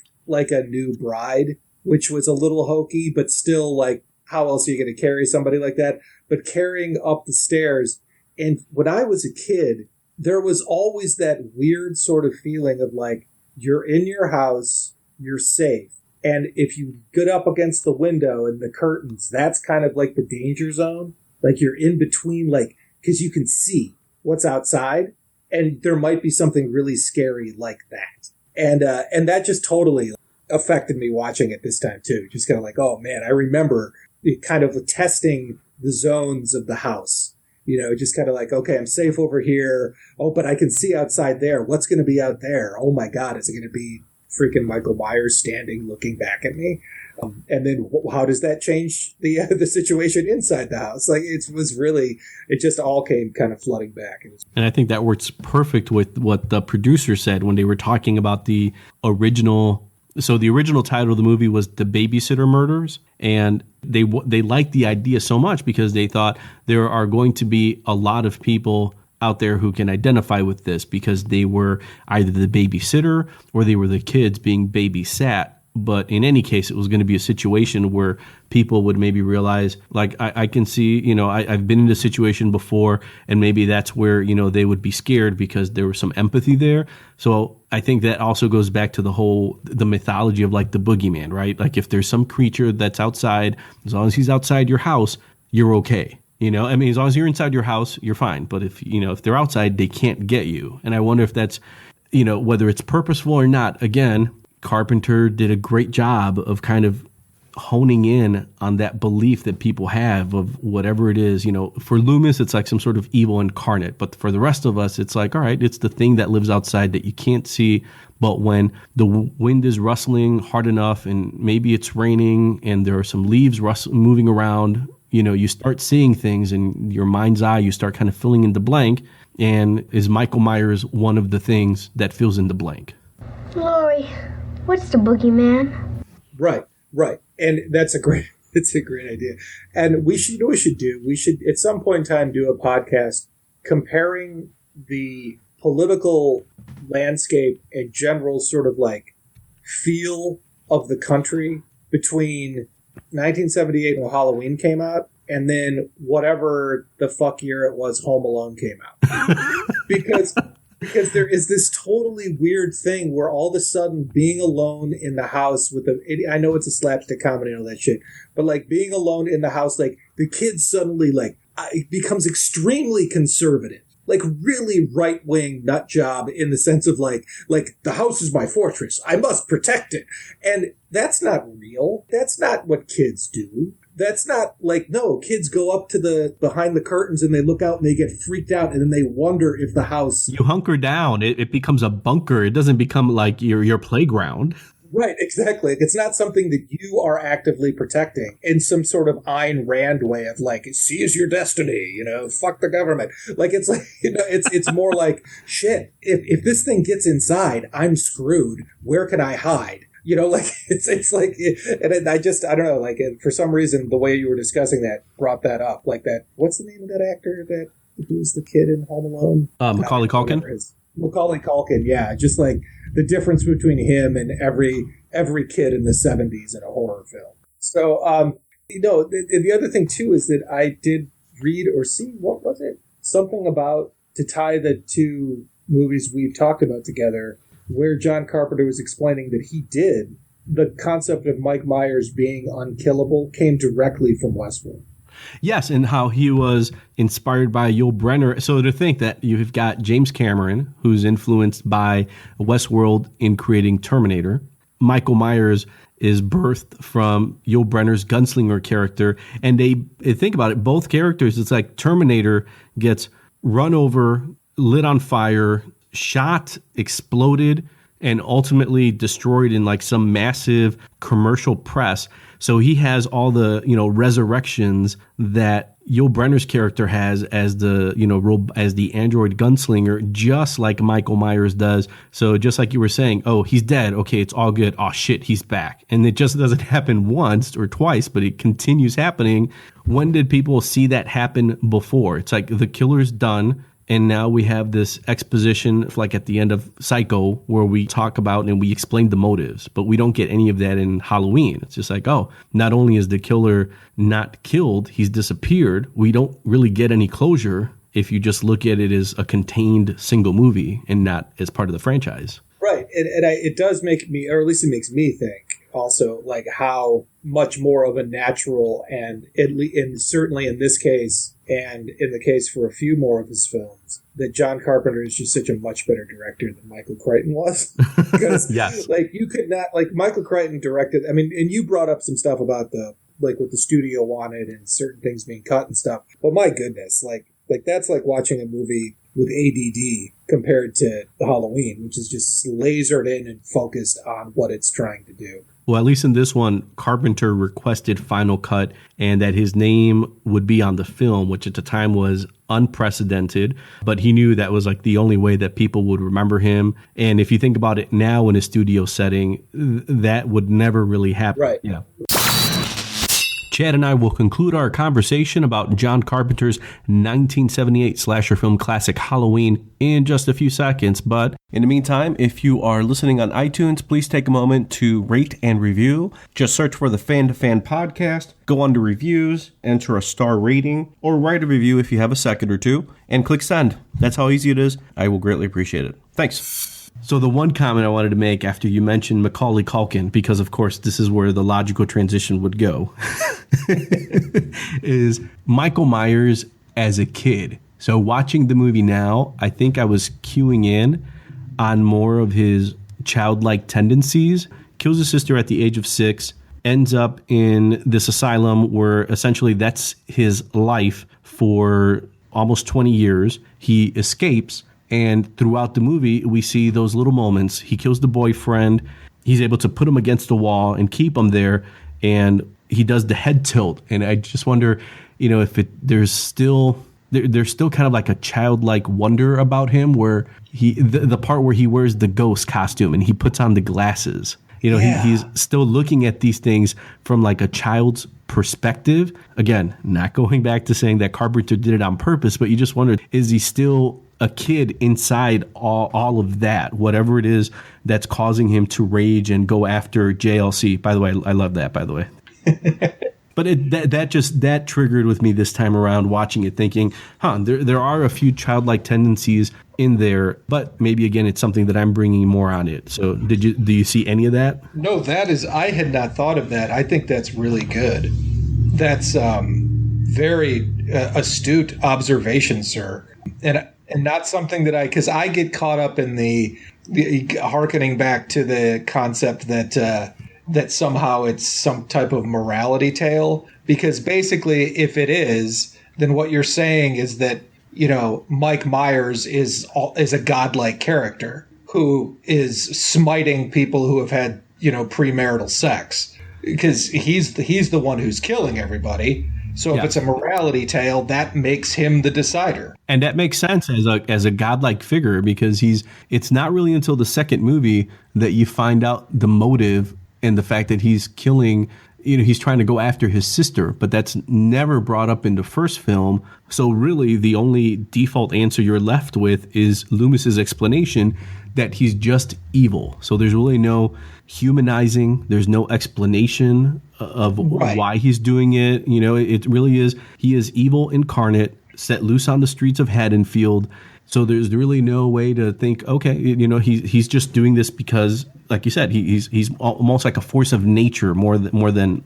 a new bride, which was a little hokey, but still, like, how else are you going to carry somebody like that? But carrying up the stairs. And when I was a kid, there was always that weird sort of feeling of like, you're in your house, you're safe. And if you get up against the window and the curtains, that's kind of like the danger zone. Like, you're in between, like, because you can see what's outside, and there might be something really scary like that. And that just totally affected me watching it this time too. Just kind of like, oh man, I remember it kind of testing the zones of the house. Just kind of like, okay, I'm safe over here. Oh, but I can see outside there. What's going to be out there? Oh my God, is it going to be freaking Michael Myers standing looking back at me? And then how does that change the situation inside the house? Like, it just all came kind of flooding back. And I think that works perfect with what the producer said when they were talking about the original. So the original title of the movie was The Babysitter Murders, and they liked the idea so much because they thought there are going to be a lot of people out there who can identify with this because they were either the babysitter or they were the kids being babysat. But in any case, it was going to be a situation where people would maybe realize, like, I can see, I've been in a situation before, and maybe that's where, they would be scared because there was some empathy there. So I think that also goes back to the mythology of like the boogeyman, right? Like, if there's some creature that's outside, as long as he's outside your house, you're okay. As long as you're inside your house, you're fine. But if they're outside, they can't get you. And I wonder if that's, whether it's purposeful or not. Again, Carpenter did a great job of kind of honing in on that belief that people have of whatever it is. For Loomis, it's like some sort of evil incarnate. But for the rest of us, it's like, all right, it's the thing that lives outside that you can't see. But when the wind is rustling hard enough and maybe it's raining and there are some leaves moving around, you start seeing things in your mind's eye. You start kind of filling in the blank. And is Michael Myers one of the things that fills in the blank? Laurie, what's the boogeyman? Right. And it's a great idea. And we should at some point in time do a podcast comparing the political landscape and general sort of like feel of the country between 1978 when Halloween came out and then whatever the fuck year it was Home Alone came out. because there is this totally weird thing where all of a sudden being alone in the house with I know it's a slapstick comedy and all that shit, but like being alone in the house, like the kid suddenly like becomes extremely conservative. Like really right-wing nut job in the sense of like the house is my fortress. I must protect it. And that's not real. That's not what kids do. That's not like, no, kids go up to the behind the curtains and they look out and they get freaked out and then they wonder if the house. You hunker down. It becomes a bunker. It doesn't become like your playground. Right, exactly. It's not something that you are actively protecting in some sort of Ayn Rand way of like, seize your destiny, you know, fuck the government. Like, it's like, you know, it's more like, shit, if this thing gets inside, I'm screwed. Where can I hide? You know, like, it's like, and I don't know, like, for some reason, the way you were discussing that brought that up. Like that, what's the name of that actor who's the kid in Home Alone? Macaulay Culkin? Macaulay Culkin, yeah. Just like the difference between him and every kid in the 70s in a horror film. So, you know, the other thing, too, is that I did read or see, what was it? Something about, to tie the two movies we've talked about together, where John Carpenter was explaining that the concept of Mike Myers being unkillable came directly from Westworld. Yes, and how he was inspired by Yul Brynner. So to think that you've got James Cameron, who's influenced by Westworld in creating Terminator. Michael Myers is birthed from Yul Brynner's gunslinger character. And they think about it, both characters, it's like Terminator gets run over, lit on fire, shot, exploded, and ultimately destroyed in like some massive commercial press. So he has all the, you know, resurrections that Yul Brynner's character has as the, you know, as the android gunslinger, just like Michael Myers does. So just like you were saying, oh, he's dead. Okay, it's all good. Oh shit, he's back. And it just doesn't happen once or twice, but it continues happening. When did people see that happen before? It's like the killer's done. And now we have this exposition, like at the end of Psycho, where we talk about and we explain the motives, but we don't get any of that in Halloween. It's just like, oh, not only is the killer not killed, he's disappeared. We don't really get any closure if you just look at it as a contained single movie and not as part of the franchise. Right. And it does make me, or at least it makes me think also, like how much more of a natural and certainly in this case, and in the case for a few more of his films, that John Carpenter is just such a much better director than Michael Crichton was. Because, yes. Like, you could not, like, Michael Crichton directed, I mean, and you brought up some stuff about what the studio wanted and certain things being cut and stuff. But my goodness, like that's like watching a movie with ADD compared to Halloween, which is just lasered in and focused on what it's trying to do. Well, at least in this one, Carpenter requested Final Cut and that his name would be on the film, which at the time was unprecedented. But he knew that was like the only way that people would remember him. And if you think about it now in a studio setting, that would never really happen. Right. Yeah. Chad and I will conclude our conversation about John Carpenter's 1978 slasher film classic Halloween in just a few seconds. But in the meantime, if you are listening on iTunes, please take a moment to rate and review. Just search for the Fan to Fan podcast, go under reviews, enter a star rating, or write a review if you have a second or two, and click send. That's how easy it is. I will greatly appreciate it. Thanks. So the one comment I wanted to make after you mentioned Macaulay Culkin, because of course this is where the logical transition would go, is Michael Myers as a kid. So watching the movie now, I think I was cueing in on more of his childlike tendencies. Kills his sister at the age of 6, ends up in this asylum where essentially that's his life for almost 20 years. He escapes. And throughout the movie, we see those little moments. He kills the boyfriend. He's able to put him against the wall and keep him there. And he does the head tilt. And I just wonder, you know, if there's still kind of like a childlike wonder about him, where the part where he wears the ghost costume and he puts on the glasses. You know, yeah. He's still looking at these things from like a child's perspective. Again, not going back to saying that Carpenter did it on purpose, but you just wonder, is he still a kid inside all of that, whatever it is that's causing him to rage and go after JLC. By the way, I love that, by the way. But that triggered with me this time around watching it, thinking, there are a few childlike tendencies in there, but maybe again it's something that I'm bringing more on it. So do you see any of that? No, I had not thought of that. I think that's really good. That's very astute observation, sir, and not something that because I get caught up in the hearkening back to the concept that somehow it's some type of morality tale, because basically if it is, then what you're saying is that, Mike Myers is a godlike character who is smiting people who have had, premarital sex, because he's the one who's killing everybody. So if it's a morality tale, that makes him the decider. And that makes sense as a godlike figure, because it's not really until the second movie that you find out the motive and the fact that he's killing, he's trying to go after his sister, but that's never brought up in the first film. So really the only default answer you're left with is Loomis's explanation that he's just evil. So there's really no humanizing. There's no explanation of why he's doing it. It really is, he is evil incarnate, set loose on the streets of Haddonfield. So there's really no way to think, okay, he's just doing this because, like you said, he's almost like a force of nature more than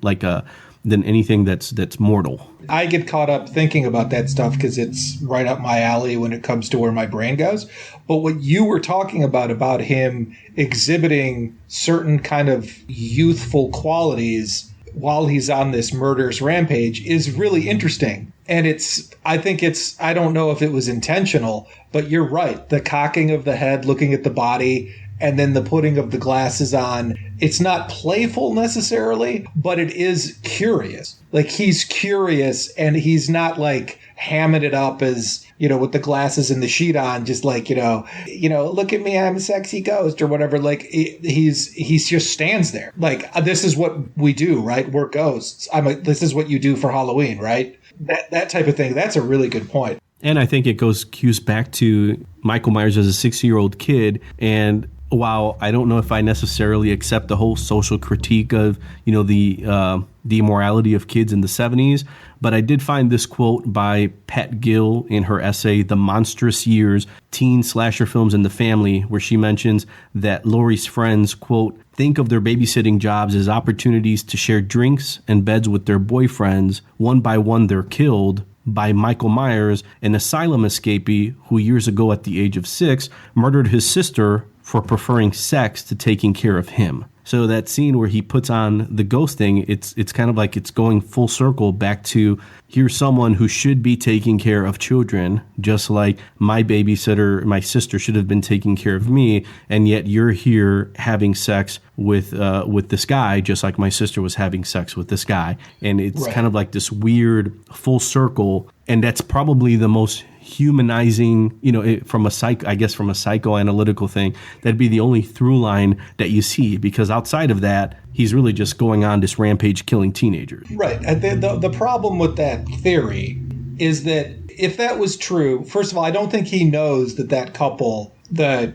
than anything that's mortal. I get caught up thinking about that stuff because it's right up my alley when it comes to where my brain goes. But what you were talking about him exhibiting certain kind of youthful qualities while he's on this murderous rampage is really interesting. And I don't know if it was intentional, but you're right. The cocking of the head, looking at the body, and then the putting of the glasses on. It's not playful necessarily, but it is curious. Like, he's curious, and he's not like hamming it up as, with the glasses and the sheet on, just like, look at me, I'm a sexy ghost or whatever. Like, he's just stands there. Like, this is what we do, right? We're ghosts. This is what you do for Halloween, right? That type of thing. That's a really good point. And I think it cues back to Michael Myers as a 6-year-old kid. And while I don't know if I necessarily accept the whole social critique of, the immorality of kids in the 70s, but I did find this quote by Pat Gill in her essay, The Monstrous Years, Teen Slasher Films in the Family, where she mentions that Laurie's friends, quote, think of their babysitting jobs as opportunities to share drinks and beds with their boyfriends. One by one, they're killed by Michael Myers, an asylum escapee who years ago at the age of 6 murdered his sister for preferring sex to taking care of him. So that scene where he puts on the ghost thing, it's kind of like it's going full circle back to, here's someone who should be taking care of children, just like my babysitter, my sister should have been taking care of me, and yet you're here having sex with this guy, just like my sister was having sex with this guy. And it's kind of like this weird full circle, and that's probably the most humanizing, from a psychoanalytical thing, that'd be the only through line that you see, because outside of that, he's really just going on this rampage killing teenagers. Right. The problem with that theory is that if that was true, first of all, I don't think he knows that couple, the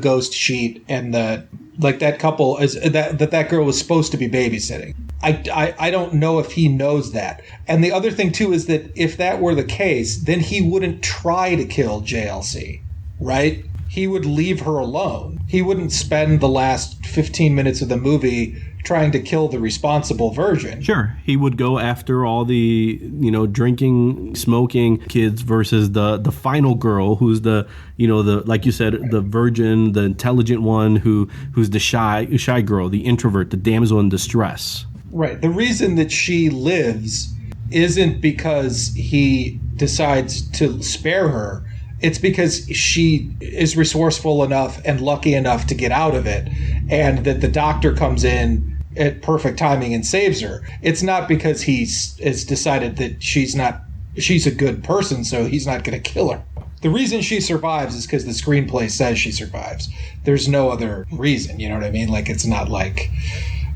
ghost sheet and that couple is that girl was supposed to be babysitting. I don't know if he knows that. And the other thing, too, is that if that were the case, then he wouldn't try to kill JLC, right? He would leave her alone. He wouldn't spend the last 15 minutes of the movie trying to kill the responsible virgin. Sure. He would go after all the, drinking, smoking kids versus the final girl who's the like you said, the virgin, the intelligent one who's the shy girl, the introvert, the damsel in distress. Right. The reason that she lives isn't because he decides to spare her. It's because she is resourceful enough and lucky enough to get out of it, and that the doctor comes in at perfect timing and saves her. It's not because he's decided that she's a good person, so he's not going to kill her. The reason she survives is because the screenplay says she survives. There's no other reason, you know what I mean? Like, it's not like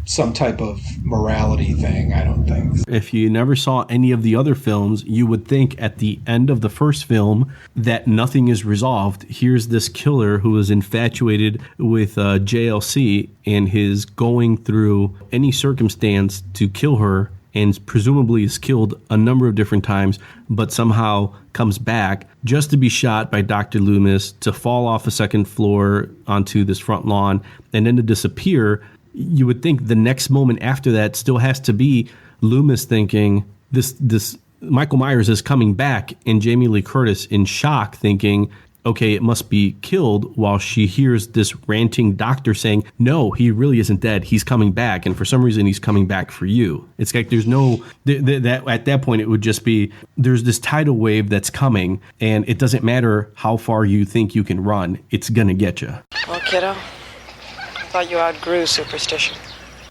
some type of morality thing. I don't think. If you never saw any of the other films, you would think at the end of the first film that nothing is resolved. Here's this killer who is infatuated with JLC and is going through any circumstance to kill her, and presumably is killed a number of different times, but somehow comes back just to be shot by Dr. Loomis, to fall off a second floor onto this front lawn, and then to disappear. You would think the next moment after that still has to be Loomis thinking this Michael Myers is coming back, and Jamie Lee Curtis in shock thinking, okay, it must be killed, while she hears this ranting doctor saying, no, he really isn't dead. He's coming back. And for some reason, he's coming back for you. It's like there's no, that at that point, it would just be, there's this tidal wave that's coming, and it doesn't matter how far you think you can run. It's going to get you. Well, kiddo, I thought you outgrew superstition.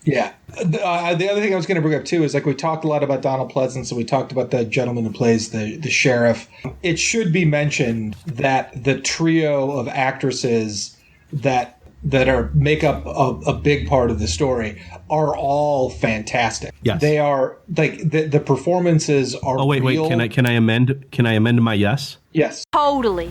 Yeah. The other thing I was going to bring up, too, is like we talked a lot about Donald Pleasance, and we talked about the gentleman who plays the sheriff. It should be mentioned that the trio of actresses that make up a big part of the story are all fantastic. Yes. They are, like, the performances are wait, real. Can I amend my yes? Yes. Totally.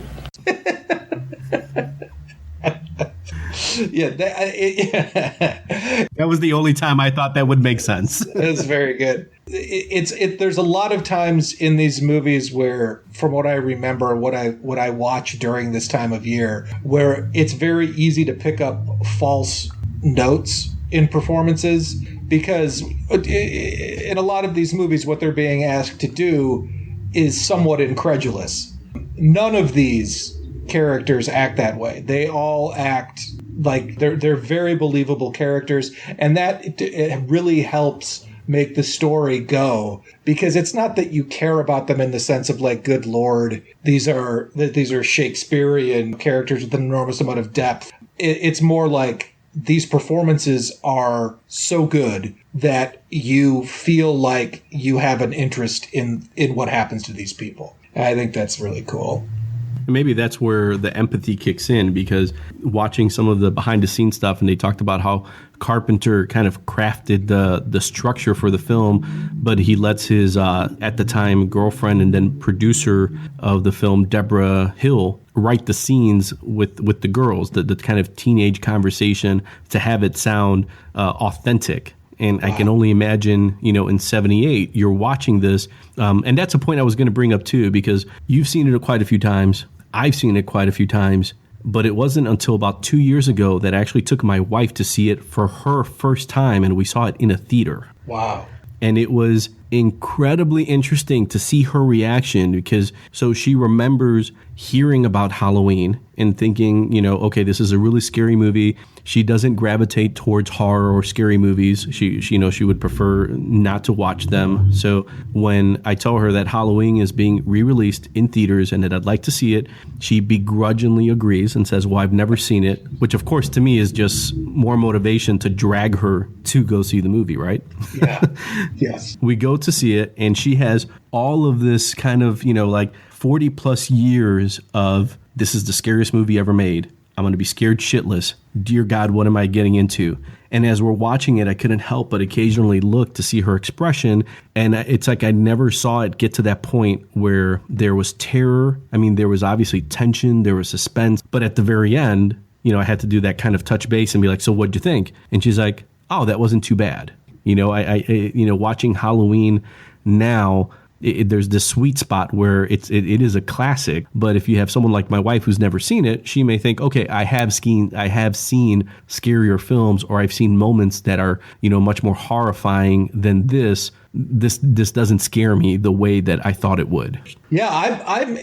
Yeah, that was the only time I thought that would make sense. That's very good. There's a lot of times in these movies where, from what I remember, what I watch during this time of year, where it's very easy to pick up false notes in performances, because in a lot of these movies, what they're being asked to do is somewhat incredulous. None of these characters act that way. They all act like they're very believable characters, and that it really helps make the story go, because it's not that you care about them in the sense of like, good Lord, these are Shakespearean characters with an enormous amount of depth. It's more like these performances are so good that you feel like you have an interest in what happens to these people. I think that's really cool. Maybe that's where the empathy kicks in, because watching some of the behind the scenes stuff, and they talked about how Carpenter kind of crafted the structure for the film, but he lets his, at the time, girlfriend and then producer of the film, Deborah Hill, write the scenes with the girls, the kind of teenage conversation, to have it sound authentic. And wow. I can only imagine, in 78, you're watching this. And that's a point I was going to bring up, too, because you've seen it quite a few times. I've seen it quite a few times. But it wasn't until about 2 years ago that I actually took my wife to see it for her first time. And we saw it in a theater. Wow. And it was incredibly interesting to see her reaction, because so she remembers hearing about Halloween and thinking, okay, this is a really scary movie. She doesn't gravitate towards horror or scary movies. She would prefer not to watch them. So when I tell her that Halloween is being re-released in theaters and that I'd like to see it, she begrudgingly agrees and says, well, I've never seen it, which of course to me is just more motivation to drag her to go see the movie, right? Yeah. Yes. We go to see it, and she has all of this kind of, like 40 plus years of, this is the scariest movie ever made. I'm going to be scared shitless. Dear God, what am I getting into? And as we're watching it, I couldn't help but occasionally look to see her expression. And it's like I never saw it get to that point where there was terror. I mean, there was obviously tension, there was suspense. But at the very end, I had to do that kind of touch base and be like, so what'd you think? And she's like, oh, that wasn't too bad. Watching Halloween now, there's this sweet spot where it is a classic. But if you have someone like my wife who's never seen it, she may think, okay, I have seen scarier films, or I've seen moments that are, much more horrifying than this. This doesn't scare me the way that I thought it would. Yeah, I'm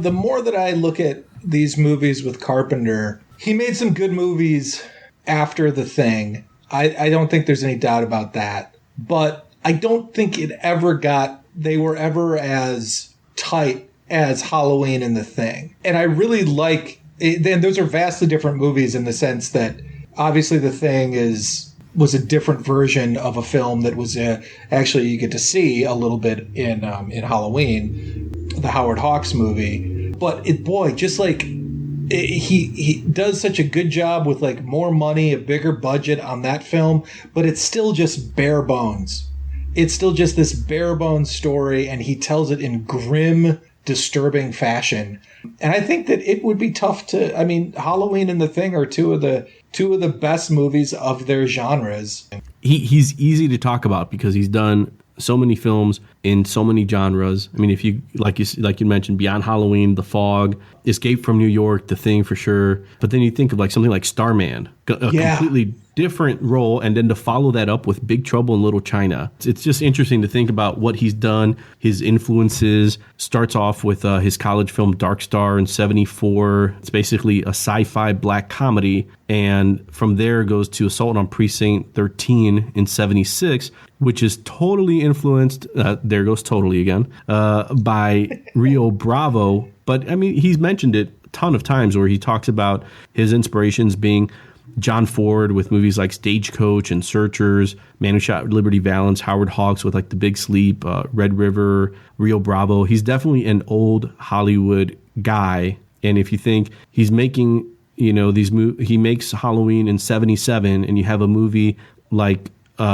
the more that I look at these movies with Carpenter, he made some good movies after The Thing. I don't think there's any doubt about that. But I don't think they were ever as tight as Halloween and The Thing. And I really like it. And those are vastly different movies in the sense that obviously The Thing was a different version of a film that was actually you get to see a little bit in Halloween, the Howard Hawks movie. But just like he does such a good job with like more money, a bigger budget on that film, but it's still just bare bones. It's still just this bare bones story, and he tells it in grim, disturbing fashion. And I think that it would be tough to. I mean, Halloween and The Thing are two of the best movies of their genres. He's easy to talk about because he's done so many films in so many genres. I mean, if you like you mentioned, Beyond Halloween, The Fog, Escape from New York, The Thing for sure. But then you think of like something like Starman, a completely different role, and then to follow that up with Big Trouble in Little China. It's just interesting to think about what he's done, his influences. Starts off with his college film Dark Star in '74. It's basically a sci-fi black comedy, and from there goes to Assault on Precinct 13 in '76, which is totally influenced, there goes totally again, by Rio Bravo. But I mean, he's mentioned it a ton of times where he talks about his inspirations being John Ford with movies like Stagecoach and Searchers, Man Who Shot Liberty Valance, Howard Hawks with like The Big Sleep, Red River, Rio Bravo. He's definitely an old Hollywood guy. And if you think he's making, he makes Halloween in '77, and you have a movie like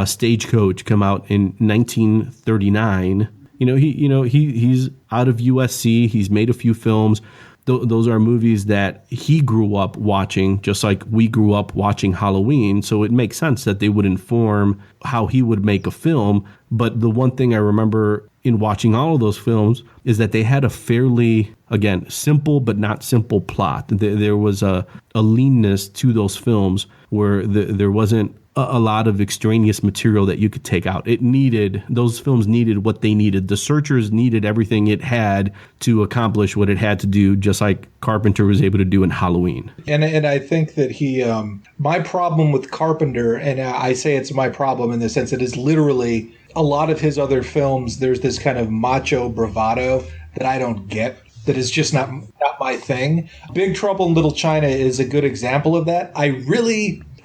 Stagecoach come out in 1939. He's out of USC. He's made a few films. Those are movies that he grew up watching, just like we grew up watching Halloween. So it makes sense that they would inform how he would make a film. But the one thing I remember in watching all of those films is that they had a fairly, again, simple but not simple plot. There was a leanness to those films where there wasn't a lot of extraneous material that you could take out. Those films needed what they needed. The Searchers needed everything it had to accomplish what it had to do, just like Carpenter was able to do in Halloween. And I think that my problem with Carpenter, and I say it's my problem in the sense that it's literally a lot of his other films, there's this kind of macho bravado that I don't get, that is just not my thing. Big Trouble in Little China is a good example of that.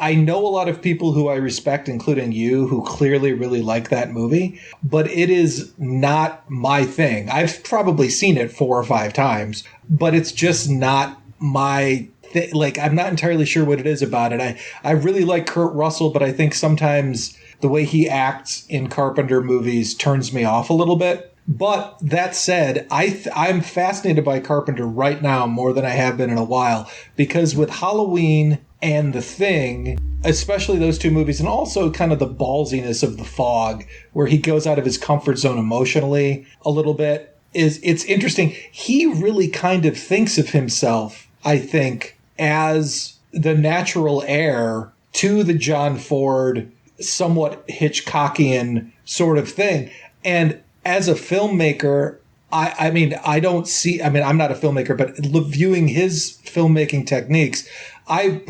I know a lot of people who I respect, including you, who clearly really like that movie, but it is not my thing. I've probably seen it 4 or 5 times, but it's just not my thing. Like, I'm not entirely sure what it is about it. I really like Kurt Russell, but I think sometimes the way he acts in Carpenter movies turns me off a little bit. But that said, I'm fascinated by Carpenter right now more than I have been in a while, because with Halloween and The Thing, especially those two movies, and also kind of the ballsiness of The Fog, where he goes out of his comfort zone emotionally a little bit, it's interesting. He really kind of thinks of himself, I think, as the natural heir to the John Ford, somewhat Hitchcockian sort of thing. And as a filmmaker, I'm not a filmmaker, but viewing his filmmaking techniques, I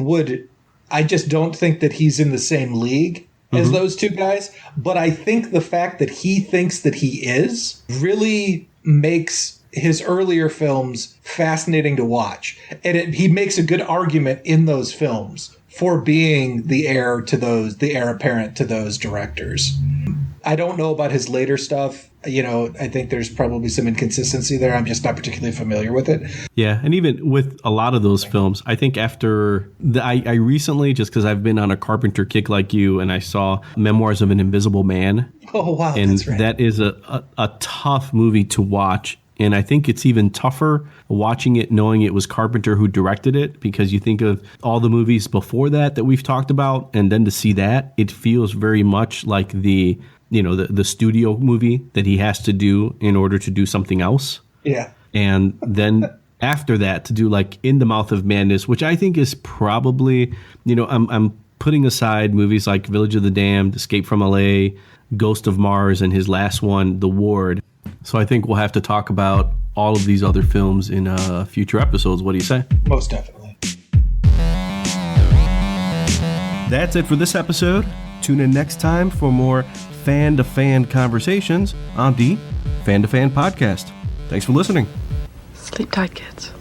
just don't think that he's in the same league as those two guys. But I think the fact that he thinks that he is really makes his earlier films fascinating to watch. And he makes a good argument in those films for being the heir apparent to those directors. I don't know about his later stuff. I think there's probably some inconsistency there. I'm just not particularly familiar with it. Yeah, and even with a lot of those films, I think after I recently, just because I've been on a Carpenter kick like you, and I saw Memoirs of an Invisible Man. Oh, wow, and that's right. That is a tough movie to watch. And I think it's even tougher watching it knowing it was Carpenter who directed it, because you think of all the movies before that we've talked about, and then to see that, it feels very much like the studio movie that he has to do in order to do something else. Yeah. And then after that to do like In the Mouth of Madness, which I think is probably, I'm putting aside movies like Village of the Damned, Escape from LA, Ghost of Mars, and his last one, The Ward. So I think we'll have to talk about all of these other films in future episodes. What do you say? Most definitely. That's it for this episode. Tune in next time for more fan-to-fan conversations on the Fan to Fan podcast. Thanks for listening. Sleep tight, kids.